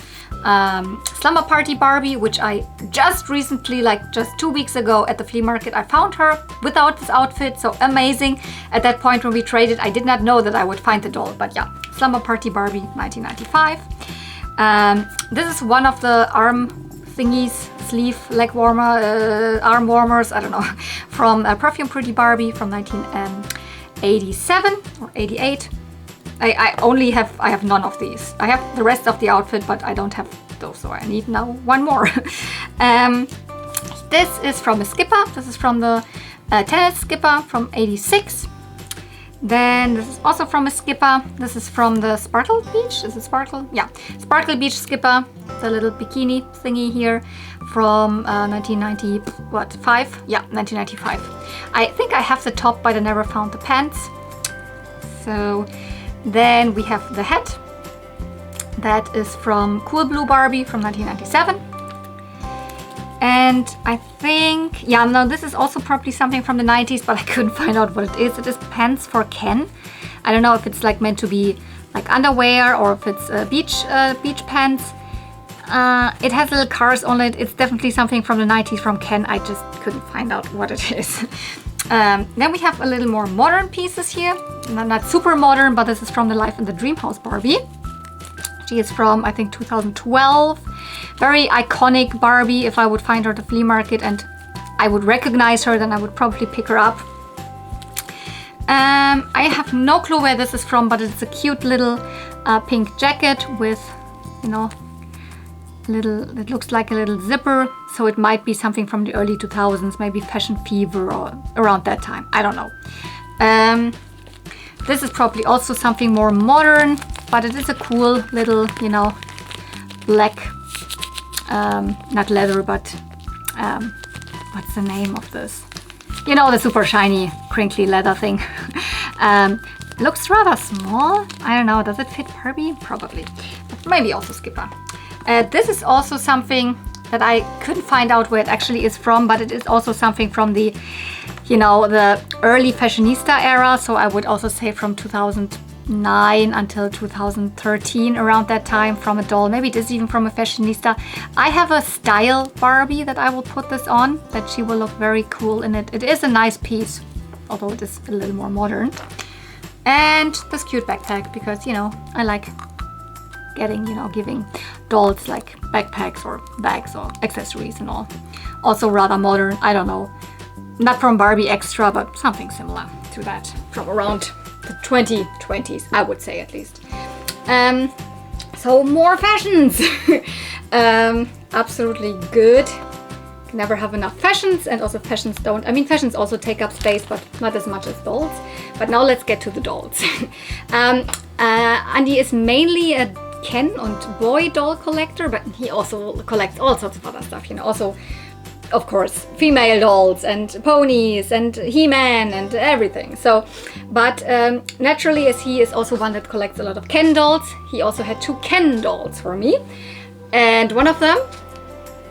Slumber Party Barbie, which I just recently, like just 2 weeks ago at the flea market, I found her without this outfit, so amazing. At that point when we traded, I did not know that I would find the doll, but yeah, Slumber Party Barbie 1995. This is one of the arm thingies, sleeve, leg warmer, arm warmers, I don't know, from Perfume Pretty Barbie from 1987 or 88. I have none of these. I have the rest of the outfit, but I don't have those, so I need now one more. This is from a skipper. This is from the tennis skipper from 86. Then this is also from a skipper. This is from the Sparkle Beach. Is it Sparkle? Yeah, Sparkle Beach skipper. The little bikini thingy here from 1995. Yeah, 1995. I think I have the top, but I never found the pants. So then we have the hat. That is from Cool Blue Barbie from 1997. And I think, yeah, no, this is also probably something from the 90s, but I couldn't find out what it is. It is pants for Ken. I don't know if it's like meant to be like underwear or if it's beach pants. It has little cars on it. It's definitely something from the 90s from Ken. I just couldn't find out what it is. Then we have a little more modern pieces here. Not super modern, but this is from the Life in the Dream House Barbie. She is from, I think, 2012. Very iconic Barbie. If I would find her at the flea market and I would recognize her, then I would probably pick her up. I have no clue where this is from, but it's a cute little pink jacket with, you know, it looks like a little zipper, so it might be something from the early 2000s, maybe Fashion Fever or around that time. I don't know. This is probably also something more modern, but it is a cool little, you know, black, not leather, but what's the name of this? You know, the super shiny, crinkly leather thing. Looks rather small. I don't know, does it fit Barbie? Probably, but maybe also skipper. This is also something that I couldn't find out where it actually is from, but it is also something from the, you know, the early fashionista era. So I would also say from 2009 until 2013, around that time, from a doll. Maybe it is even from a fashionista. I have a style Barbie that I will put this on, that she will look very cool in it. It is a nice piece, although it is a little more modern. And this cute backpack, because, you know, I like getting, you know, giving dolls like backpacks or bags or accessories and all. Also rather modern, I don't know. Not from Barbie Extra, but something similar to that from around the 2020s, I would say at least. So more fashions. Absolutely good. Never have enough fashions, and also fashions don't, I mean, fashions also take up space, but not as much as dolls. But now let's get to the dolls. Andi is mainly a Ken and boy doll collector, but he also collects all sorts of other stuff, you know, also of course female dolls and ponies and He-Man and everything. So, but naturally, as he is also one that collects a lot of Ken dolls, he also had 2 Ken dolls for me, and one of them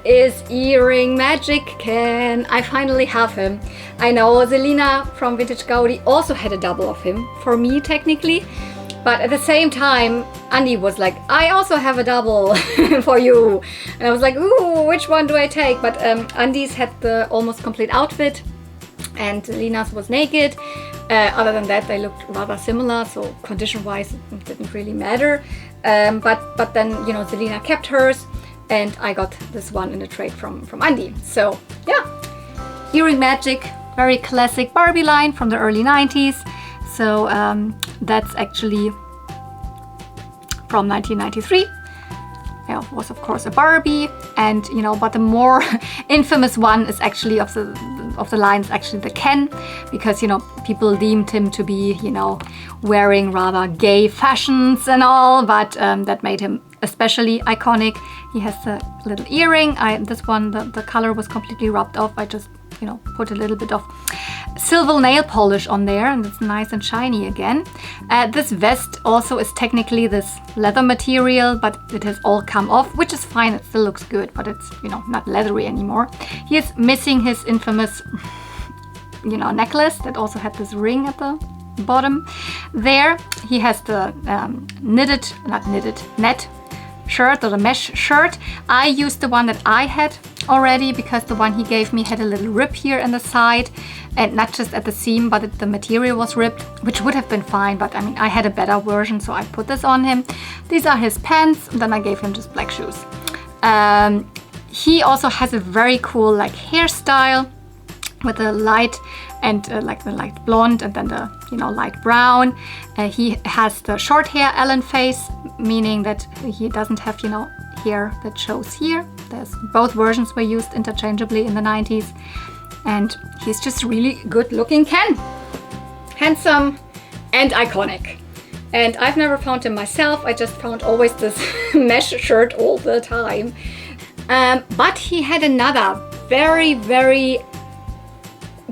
is Earring Magic Ken. I finally have him. I know Selina from Vintage Gaudi also had a double of him for me technically. But at the same time, Andi was like, I also have a double for you. And I was like, ooh, which one do I take? But Andi's had the almost complete outfit and Lina's was naked. Other than that, they looked rather similar. So condition-wise, it didn't really matter. But then, you know, Selina kept hers and I got this one in a trade from Andi. So yeah, Earring Magic, very classic Barbie line from the early 90s. So that's actually from 1993. Yeah, was of course a Barbie, and you know, but the more infamous one is actually of the lines actually the Ken, because you know, people deemed him to be, you know, wearing rather gay fashions and all, but that made him especially iconic. He has the little earring. This one, the color was completely rubbed off. I just, you know, put a little bit of silver nail polish on there, and it's nice and shiny again. This vest also is technically this leather material, but it has all come off, which is fine. It still looks good, but it's, you know, not leathery anymore. He is missing his infamous you know, necklace that also had this ring at the bottom there. He has the net shirt, or the mesh shirt. I used the one that I had already because the one he gave me had a little rip here in the side, and not just at the seam, but the material was ripped, which would have been fine, but I mean, I had a better version, so I put this on him. These are his pants, and then I gave him just black shoes. He also has a very cool like hairstyle with the light and like the light blonde and then the, you know, light brown. He has the short hair Ellen face, meaning that he doesn't have, you know, hair that shows here. There's both versions were used interchangeably in the 90s, and he's just really good looking Ken. Handsome and iconic. And I've never found him myself. I just found always this mesh shirt all the time. But he had another very, very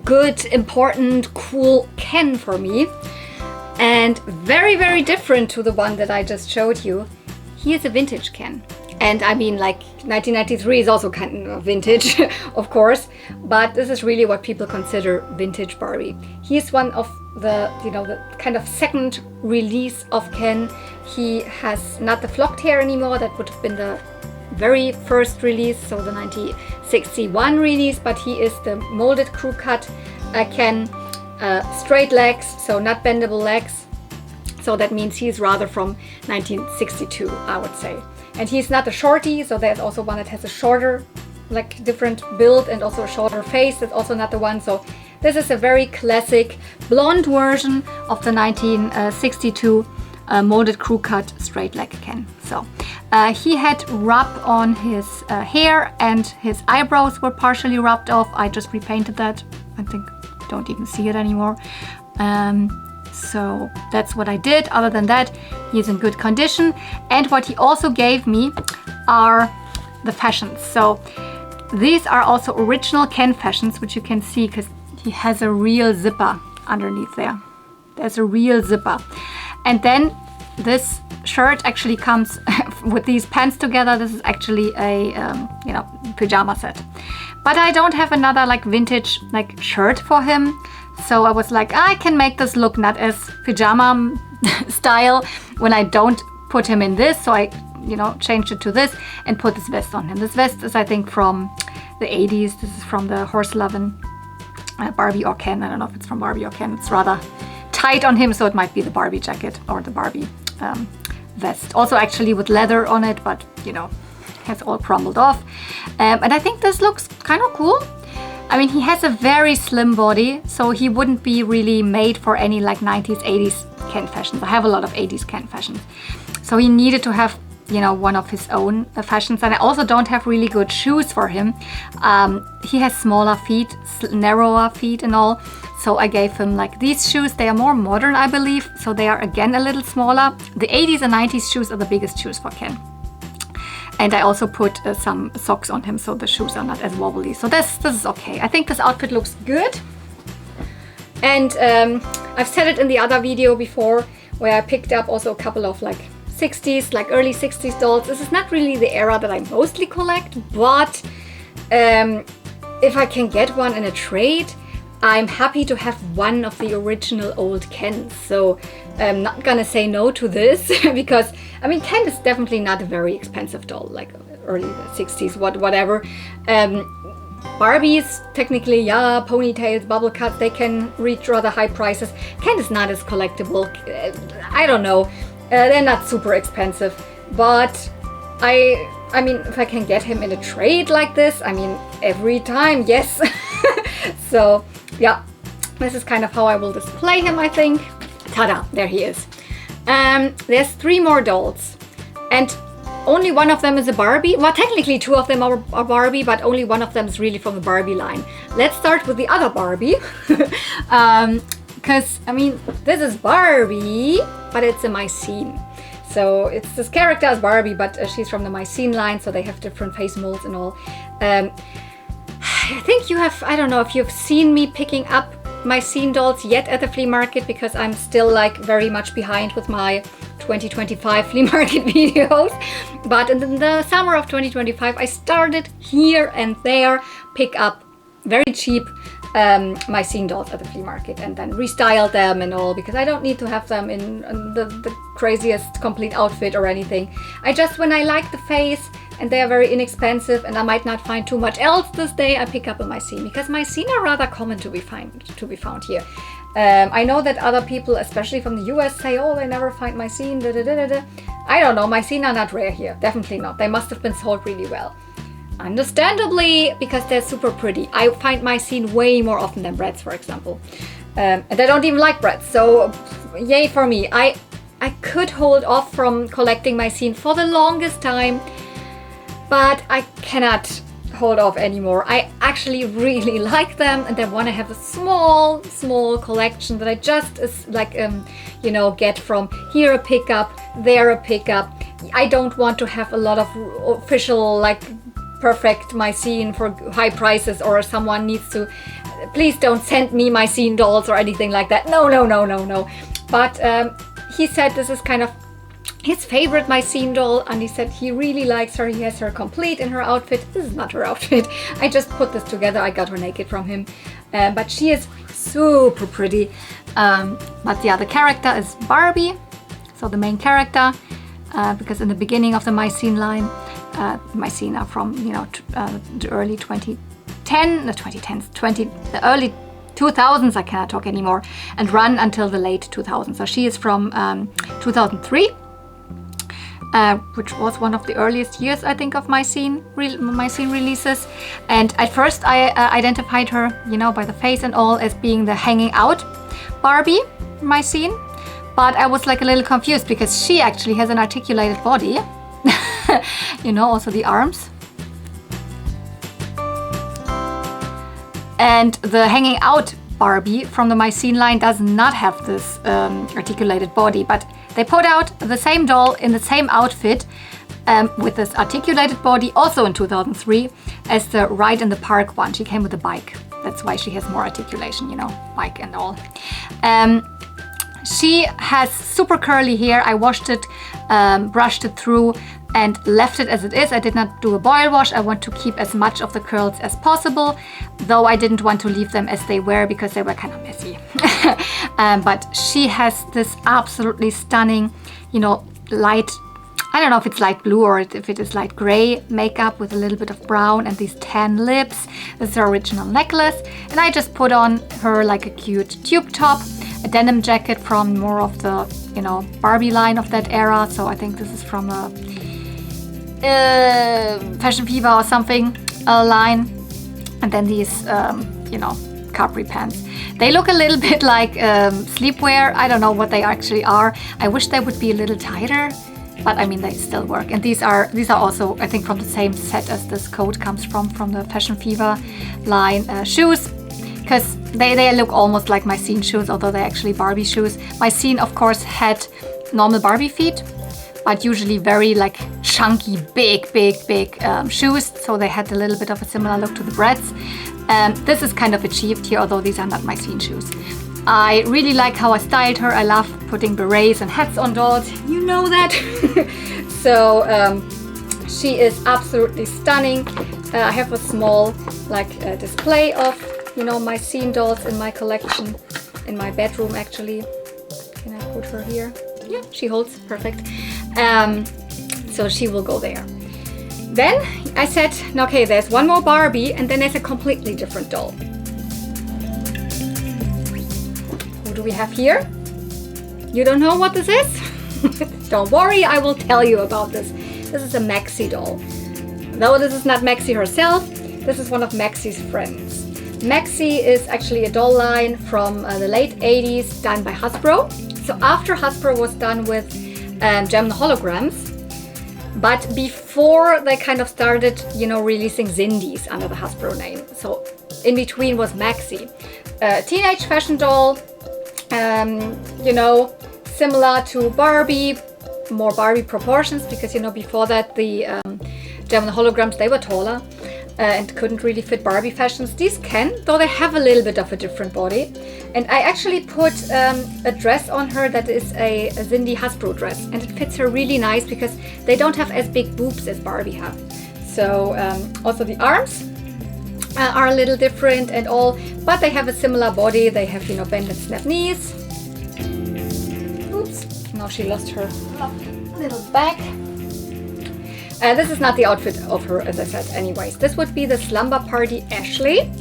good, important, cool Ken for me, and very, very different to the one that I just showed you. He is a vintage Ken, and I mean, like 1993 is also kind of vintage, of course, but this is really what people consider vintage Barbie. He is one of the, you know, the kind of second release of Ken. He has not the flocked hair anymore. That would have been the very first release, so the 1961 release, but he is the molded crew cut Ken, straight legs, so not bendable legs, so that means he's rather from 1962, I would say. And he's not a shorty, so there's also one that has a shorter, like different build, and also a shorter face. That's also not the one. So this is a very classic blonde version of the 1962 molded crew cut straight leg Ken. So he had rub on his hair, and his eyebrows were partially rubbed off. I just repainted that. I think don't even see it anymore. So that's what I did. Other than that, he's in good condition. And what he also gave me are the fashions. So these are also original Ken fashions, which you can see because he has a real zipper underneath there. There's a real zipper. And then this shirt actually comes with these pants together. This is actually a you know, pajama set. But I don't have another like vintage like shirt for him. So I was like, I can make this look not as pajama style when I don't put him in this. So I, you know, changed it to this and put this vest on him. This vest is, I think, from the 80s. This is from the Horse Lovin' Barbie or Ken. I don't know if it's from Barbie or Ken. It's rather tight on him, so it might be the Barbie jacket or the Barbie vest. Also actually with leather on it, but you know, has all crumbled off. And I think this looks kind of cool. I mean, he has a very slim body, so he wouldn't be really made for any like 90s, 80s Ken fashions. I have a lot of 80s Ken fashions. So he needed to have, you know, one of his own fashions. And I also don't have really good shoes for him. He has smaller feet, narrower feet and all. So I gave him like these shoes. They are more modern, I believe. So they are again a little smaller. The 80s and 90s shoes are the biggest shoes for Ken. And I also put some socks on him, so the shoes are not as wobbly. So this is okay. I think this outfit looks good. And I've said it in the other video before, where I picked up also a couple of like 60s, like early 60s dolls. This is not really the era that I mostly collect, but if I can get one in a trade, I'm happy to have one of the original old Kens. So I'm not gonna say no to this because I mean, Ken is definitely not a very expensive doll, like early 60s, whatever. Barbies, technically, yeah, ponytails, bubble cuts, they can reach rather high prices. Ken is not as collectible. I don't know. They're not super expensive, but I mean, if I can get him in a trade like this, I mean, every time, yes. So, yeah, this is kind of how I will display him, I think. Ta-da, there he is. There's 3 more dolls, and only one of them is a Barbie. Well, technically 2 of them are Barbie, but only one of them is really from the Barbie line. Let's start with the other Barbie. Because, I mean, this is Barbie, but it's a Mycene. So it's this character as Barbie, but she's from the Mycene line, so they have different face molds and all. I think you have, I don't know if you've seen me picking up Mycene dolls yet at the flea market, because I'm still like very much behind with my 2025 flea market videos. But in the summer of 2025, I started here and there pick up very cheap my scene dolls at the flea market and then restyled them and all, because I don't need to have them in the craziest complete outfit or anything. I just, when I like the face and they are very inexpensive and I might not find too much else this day, I pick up a Mycene, because Mycene are rather common to be found here. I know that other people, especially from the US, say, oh, they never find Mycene, da da da da da. I don't know, Mycene are not rare here, definitely not. They must have been sold really well. Understandably, because they're super pretty. I find Mycene way more often than Brites, for example. And I don't even like Brites, so yay for me. I could hold off from collecting Mycene for the longest time, but I cannot hold off anymore. I actually really like them, and I want to have a small collection that I just you know, get from here a pickup, there a pickup. I don't want to have a lot of official, like, perfect Mycene for high prices, or someone needs to, please don't send me Mycene dolls or anything like that. No. But he said this is kind of his favorite Mycene doll, and he said he really likes her. He has her complete in her outfit. This is not her outfit. I just put this together. I got her naked from him. But she is super pretty. But yeah, the character is Barbie. So the main character, because in the beginning of the Mycene line, Mycene are from, you know, the early 2010, the early 2000s, I cannot talk anymore, and run until the late 2000s. So she is from 2003, which was one of the earliest years, I think, of Mycene releases. And at first I identified her, you know, by the face and all, as being the hanging out Barbie Mycene. But I was like a little confused, because she actually has an articulated body. You know, also the arms. And the hanging out Barbie from the Mycene line does not have this articulated body, but they put out the same doll in the same outfit with this articulated body, also in 2003, as the Ride in the Park one. She came with a bike. That's why she has more articulation, you know, bike and all. She has super curly hair. I washed it, brushed it through, and left it as it is. I did not do a boil wash. I want to keep as much of the curls as possible, though I didn't want to leave them as they were, because they were kind of messy. But she has this absolutely stunning, you know, light, I don't know if it's light blue or if it is light gray makeup with a little bit of brown and these tan lips. This is her original necklace. And I just put on her like a cute tube top, a denim jacket from more of the, you know, Barbie line of that era. So I think this is from a Fashion Fever or something line. And then these, you know, capri pants. They look a little bit like sleepwear. I don't know what they actually are. I wish they would be a little tighter, but I mean, they still work. And these are also, I think, from the same set as this coat comes from the Fashion Fever line. Shoes, because they look almost like Mycene shoes, although they're actually Barbie shoes. Mycene, of course, had normal Barbie feet, but usually very like chunky, big shoes. So they had a little bit of a similar look to the Brites. This is kind of achieved here, although these are not Mycene shoes. I really like how I styled her. I love putting berets and hats on dolls. You know that. So she is absolutely stunning. I have a small display of, you know, Mycene dolls in my collection, in my bedroom actually. Can I put her here? Yeah, she holds perfect. So she will go there. Then I said, okay, there's one more Barbie, and then there's a completely different doll. Who do we have here? You don't know what this is? Don't worry, I will tell you about this. This is a Maxi doll. Though this is not Maxi herself, this is one of Maxi's friends. Maxi is actually a doll line from the late 80s done by Hasbro. So after Hasbro was done with Gem Holograms, but before they kind of started, you know, releasing Zindies under the Hasbro name. So in between was Maxi. Teenage fashion doll, you know, similar to Barbie, more Barbie proportions, because, you know, before that the Gem Holograms, they were taller and couldn't really fit Barbie fashions. These can, though they have a little bit of a different body. And I actually put a dress on her that is a Zindy Hasbro dress, and it fits her really nice because they don't have as big boobs as Barbie have. So also the arms are a little different and all, but they have a similar body. They have, you know, bend and snap knees. Oops, now she lost her little bag. This is not the outfit of her, as I said. Anyways, this would be the Slumber Party Ashley.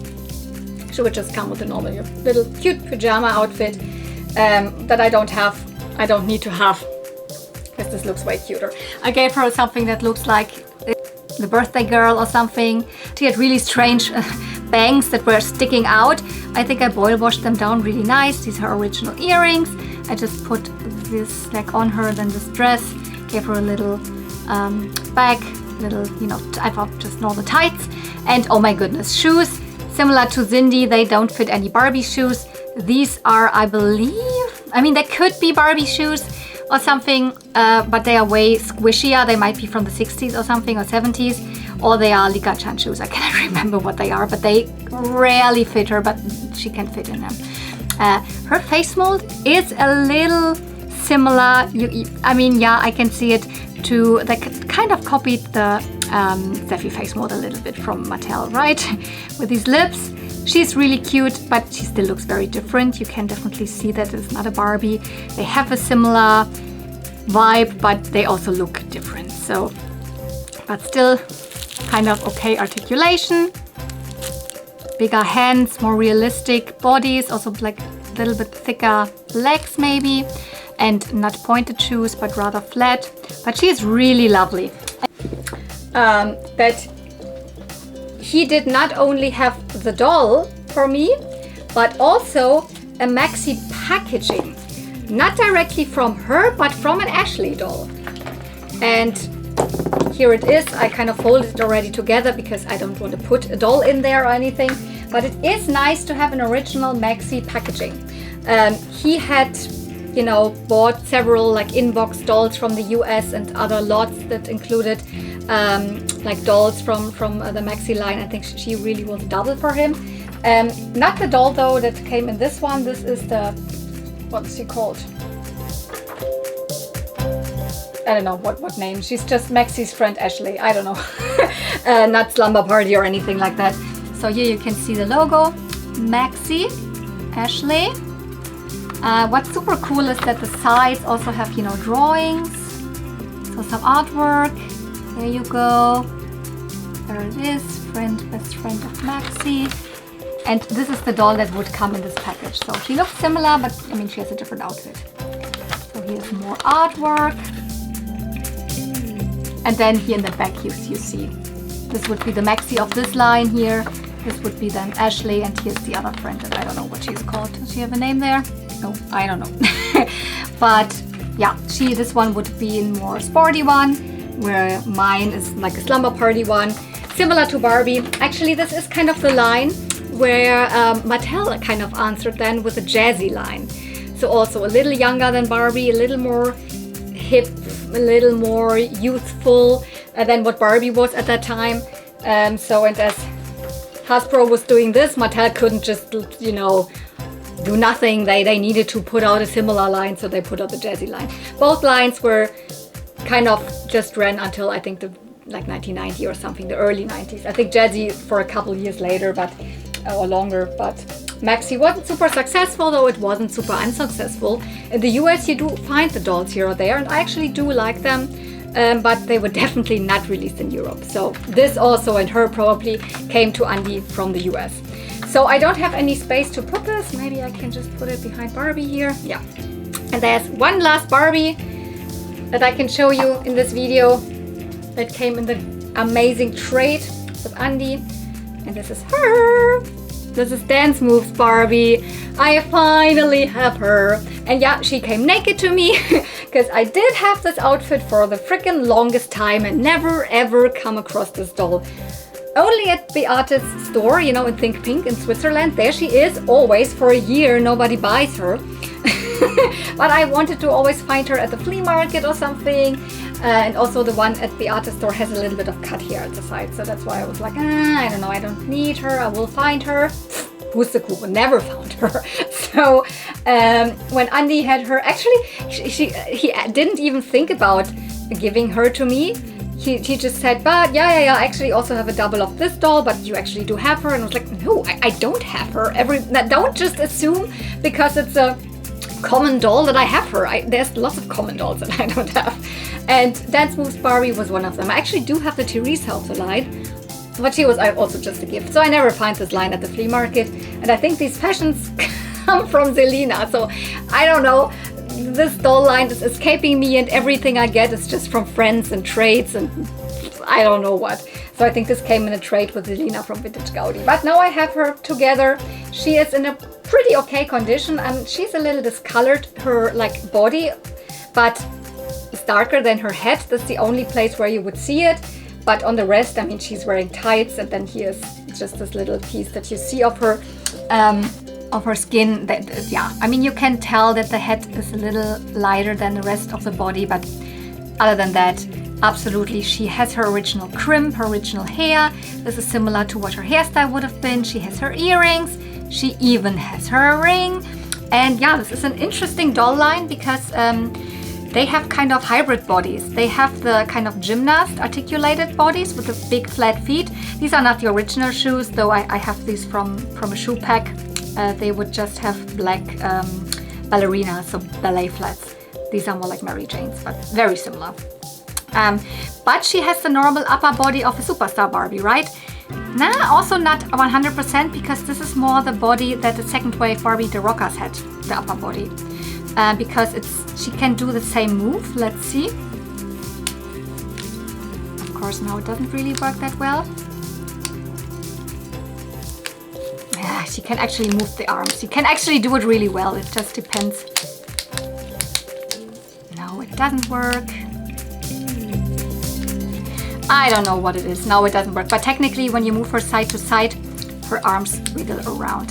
She would just come with a normal little cute pajama outfit that I don't need to have, because this looks way cuter. I gave her something that looks like the birthday girl or something. She had really strange bangs that were sticking out. I think I boil washed them down really nice. These are her original earrings. I just put this like on her, then this dress, gave her a little bag, little, you know, I thought just normal tights. And oh my goodness, shoes. Similar to Cindy, they don't fit any Barbie shoes. These are, I believe, I mean, they could be Barbie shoes or something, but they are way squishier. They might be from the 60s or something, or 70s, or they are Lika-chan shoes. I cannot remember what they are, but they rarely fit her, but she can fit in them. Her face mold is a little similar. I mean, yeah, I can see it to, they kind of copied the Steffi face mold a little bit from Mattel, right? With these lips. She's really cute, but she still looks very different. You can definitely see that it's not a Barbie. They have a similar vibe, but they also look different. So, but still kind of okay articulation. Bigger hands, more realistic bodies, also like a little bit thicker legs maybe. And not pointed shoes, but rather flat. But she's really lovely. That he did not only have the doll for me, but also a Maxi packaging. Not directly from her, but from an Ashley doll. And here it is. I kind of folded it already together because I don't want to put a doll in there or anything. But it is nice to have an original Maxi packaging. He had, you know, bought several like inbox dolls from the US and other lots that included like dolls from the Maxi line. I think she really was double for him. Not the doll though that came in this one. This is the, what is she called? I don't know what name. She's just Maxi's friend Ashley. I don't know. Not Slumber Party or anything like that. So here you can see the logo, Maxi, Ashley. What's super cool is that the sides also have, you know, drawings. So some artwork. There you go. There it is. Best friend of Maxi. And this is the doll that would come in this package. So she looks similar, but I mean, she has a different outfit. So here's more artwork. And then here in the back you see. This would be the Maxi of this line here. This would be then Ashley, and here's the other friend that I don't know what she's called. Does she have a name there? No, I don't know. But yeah, this one would be a more sporty one, where mine is like a Slumber Party one, similar to Barbie. Actually, this is kind of the line where Mattel kind of answered then with a jazzy line. So also a little younger than Barbie, a little more hip, a little more youthful than what Barbie was at that time. And as Hasbro was doing this, Mattel couldn't just, you know, do nothing. They needed to put out a similar line, so they put out the jazzy line. Both lines were kind of just ran until I think like 1990 or something, the early 90s. I think jazzy for a couple years later, but or longer. But Maxi wasn't super successful, though it wasn't super unsuccessful. In the US, you do find the dolls here or there, and I actually do like them. But they were definitely not released in Europe. So this also and her probably came to Andi from the US. So I don't have any space to put this. Maybe I can just put it behind Barbie here. Yeah. And there's one last Barbie that I can show you in this video that came in the amazing trade with Andi. And this is her. This is Dance Moves Barbie. I finally have her. And yeah, she came naked to me because I did have this outfit for the freaking longest time and never ever come across this doll. Only at Beate's store, you know, in Think Pink in Switzerland. There she is, always for a year. Nobody buys her. But I wanted to always find her at the flea market or something. And also the one at Beate's store has a little bit of cut here at the side. So that's why I was like, I don't know, I don't need her. I will find her. Pustekuchen, never found her. So when Andi had her, actually he didn't even think about giving her to me. he just said, but yeah, I actually also have a double of this doll, but you actually do have her. And I was like, no, I don't have her. Don't just assume because it's a common doll that I have her. There's lots of common dolls that I don't have. And Dance Moves Barbie was one of them. I actually do have the Teresa of the line, but she was also just a gift. So I never find this line at the flea market. And I think these fashions come from Selena. So I don't know. This doll line is escaping me, and everything I get is just from friends and trades and I don't know what. So I think this came in a trade with Selena from Vintage Gaudi. But now I have her together. She is in a pretty okay condition, and she's a little discolored, her like body, but it's darker than her head. That's the only place where you would see it. But on the rest, I mean, she's wearing tights, and then here's just this little piece that you see of her skin. That, yeah, I mean, you can tell that the head is a little lighter than the rest of the body, but other than that, absolutely, she has her original crimp, her original hair. This is similar to what her hairstyle would have been. She has her earrings. She even has her ring. And yeah, this is an interesting doll line because they have kind of hybrid bodies. They have the kind of gymnast articulated bodies with the big flat feet. These are not the original shoes, though I have these from a shoe pack. They would just have black ballerinas, so ballet flats. These are more like Mary Jane's, but very similar. But she has the normal upper body of a superstar Barbie, right? Nah, also not 100% because this is more the body that the second wave Barbie the Rockers had, the upper body. Because she can do the same move. Let's see. Of course, now it doesn't really work that well. Yeah, she can actually move the arms. She can actually do it really well. It just depends. No, it doesn't work. I don't know what it is. No, it doesn't work. But technically, when you move her side to side, her arms wiggle around.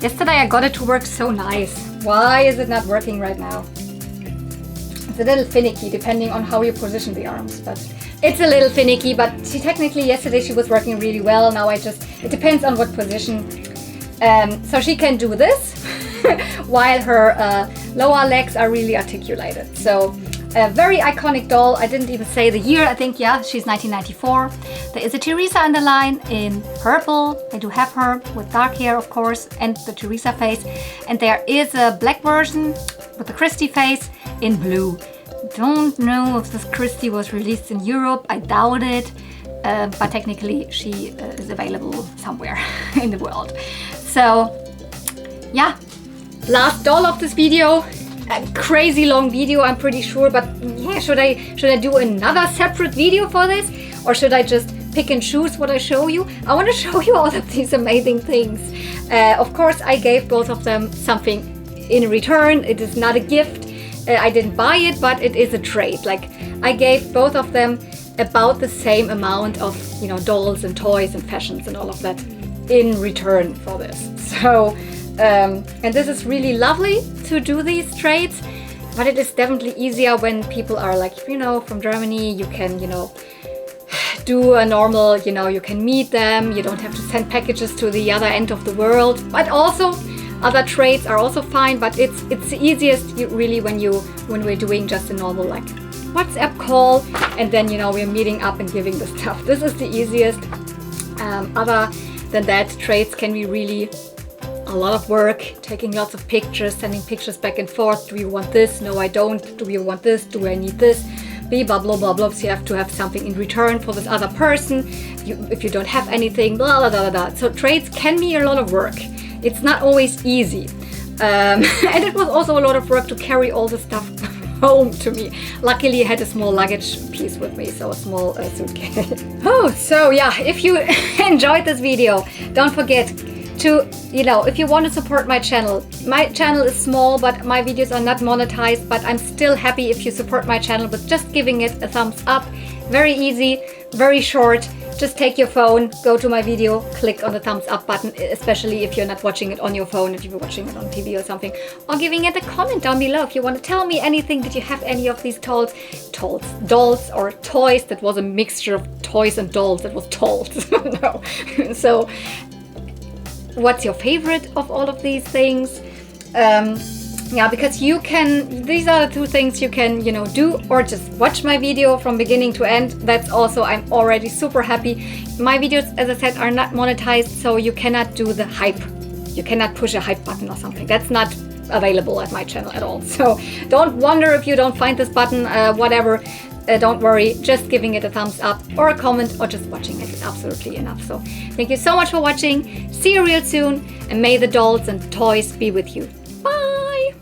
Yesterday, I got it to work so nice. Why is it not working right now? It's a little finicky depending on how you position the arms, but it's a little finicky. But yesterday she was working really well. Now it depends on what position. So she can do this while her lower legs are really articulated. So a very iconic doll. I didn't even say the year. I think, yeah, she's 1994. There is a Teresa in the line in purple. I do have her with dark hair, of course, and the Teresa face. And there is a black version with the Christie face in blue. Don't know if this Christie was released in Europe. I doubt it. But technically she is available somewhere in the world. So, yeah, last doll of this video. A crazy long video, I'm pretty sure, but yeah, should I do another separate video for this, or should I just pick and choose what I show you? I want to show you all of these amazing things. Of course, I gave both of them something in return. It is not a gift. I didn't buy it, but it is a trade. Like, I gave both of them about the same amount of, you know, dolls and toys and fashions and all of that in return for this. So and this is really lovely to do these trades, but it is definitely easier when people are like, you know, from Germany. You can, you know, do a normal, you know, you can meet them. You don't have to send packages to the other end of the world. But also other trades are also fine, but it's the easiest really when we're doing just a normal like WhatsApp call, and then, you know, we're meeting up and giving the stuff. This is the easiest. Other than that, trades can be really a lot of work, taking lots of pictures, sending pictures back and forth. Do you want this? No, I don't. Do you want this? Do I need this? Blah, blah, blah, blah. So you have to have something in return for this other person. If you don't have anything, blah, blah, blah, blah. So trades can be a lot of work. It's not always easy. And it was also a lot of work to carry all the stuff home to me. Luckily, I had a small luggage piece with me, so a small suitcase. Oh, so yeah, if you enjoyed this video, don't forget to, you know, if you want to support my channel is small, but my videos are not monetized, but I'm still happy if you support my channel with just giving it a thumbs up. Very easy, very short. Just take your phone, go to my video, click on the thumbs up button, especially if you're not watching it on your phone, if you're watching it on TV or something, or giving it a comment down below if you want to tell me anything. Did you have any of these dolls or toys? That was a mixture of toys and dolls. That was dolls. No. So what's your favorite of all of these things? Yeah, because you can, these are the two things you can, you know, do, or just watch my video from beginning to end. That's also, I'm already super happy. My videos, as I said, are not monetized, so you cannot do the hype. You cannot push a hype button or something. That's not available at my channel at all. So don't wonder if you don't find this button, whatever. Don't worry, just giving it a thumbs up or a comment or just watching it is absolutely enough. So thank you so much for watching. See you real soon, and may the dolls and toys be with you. Bye!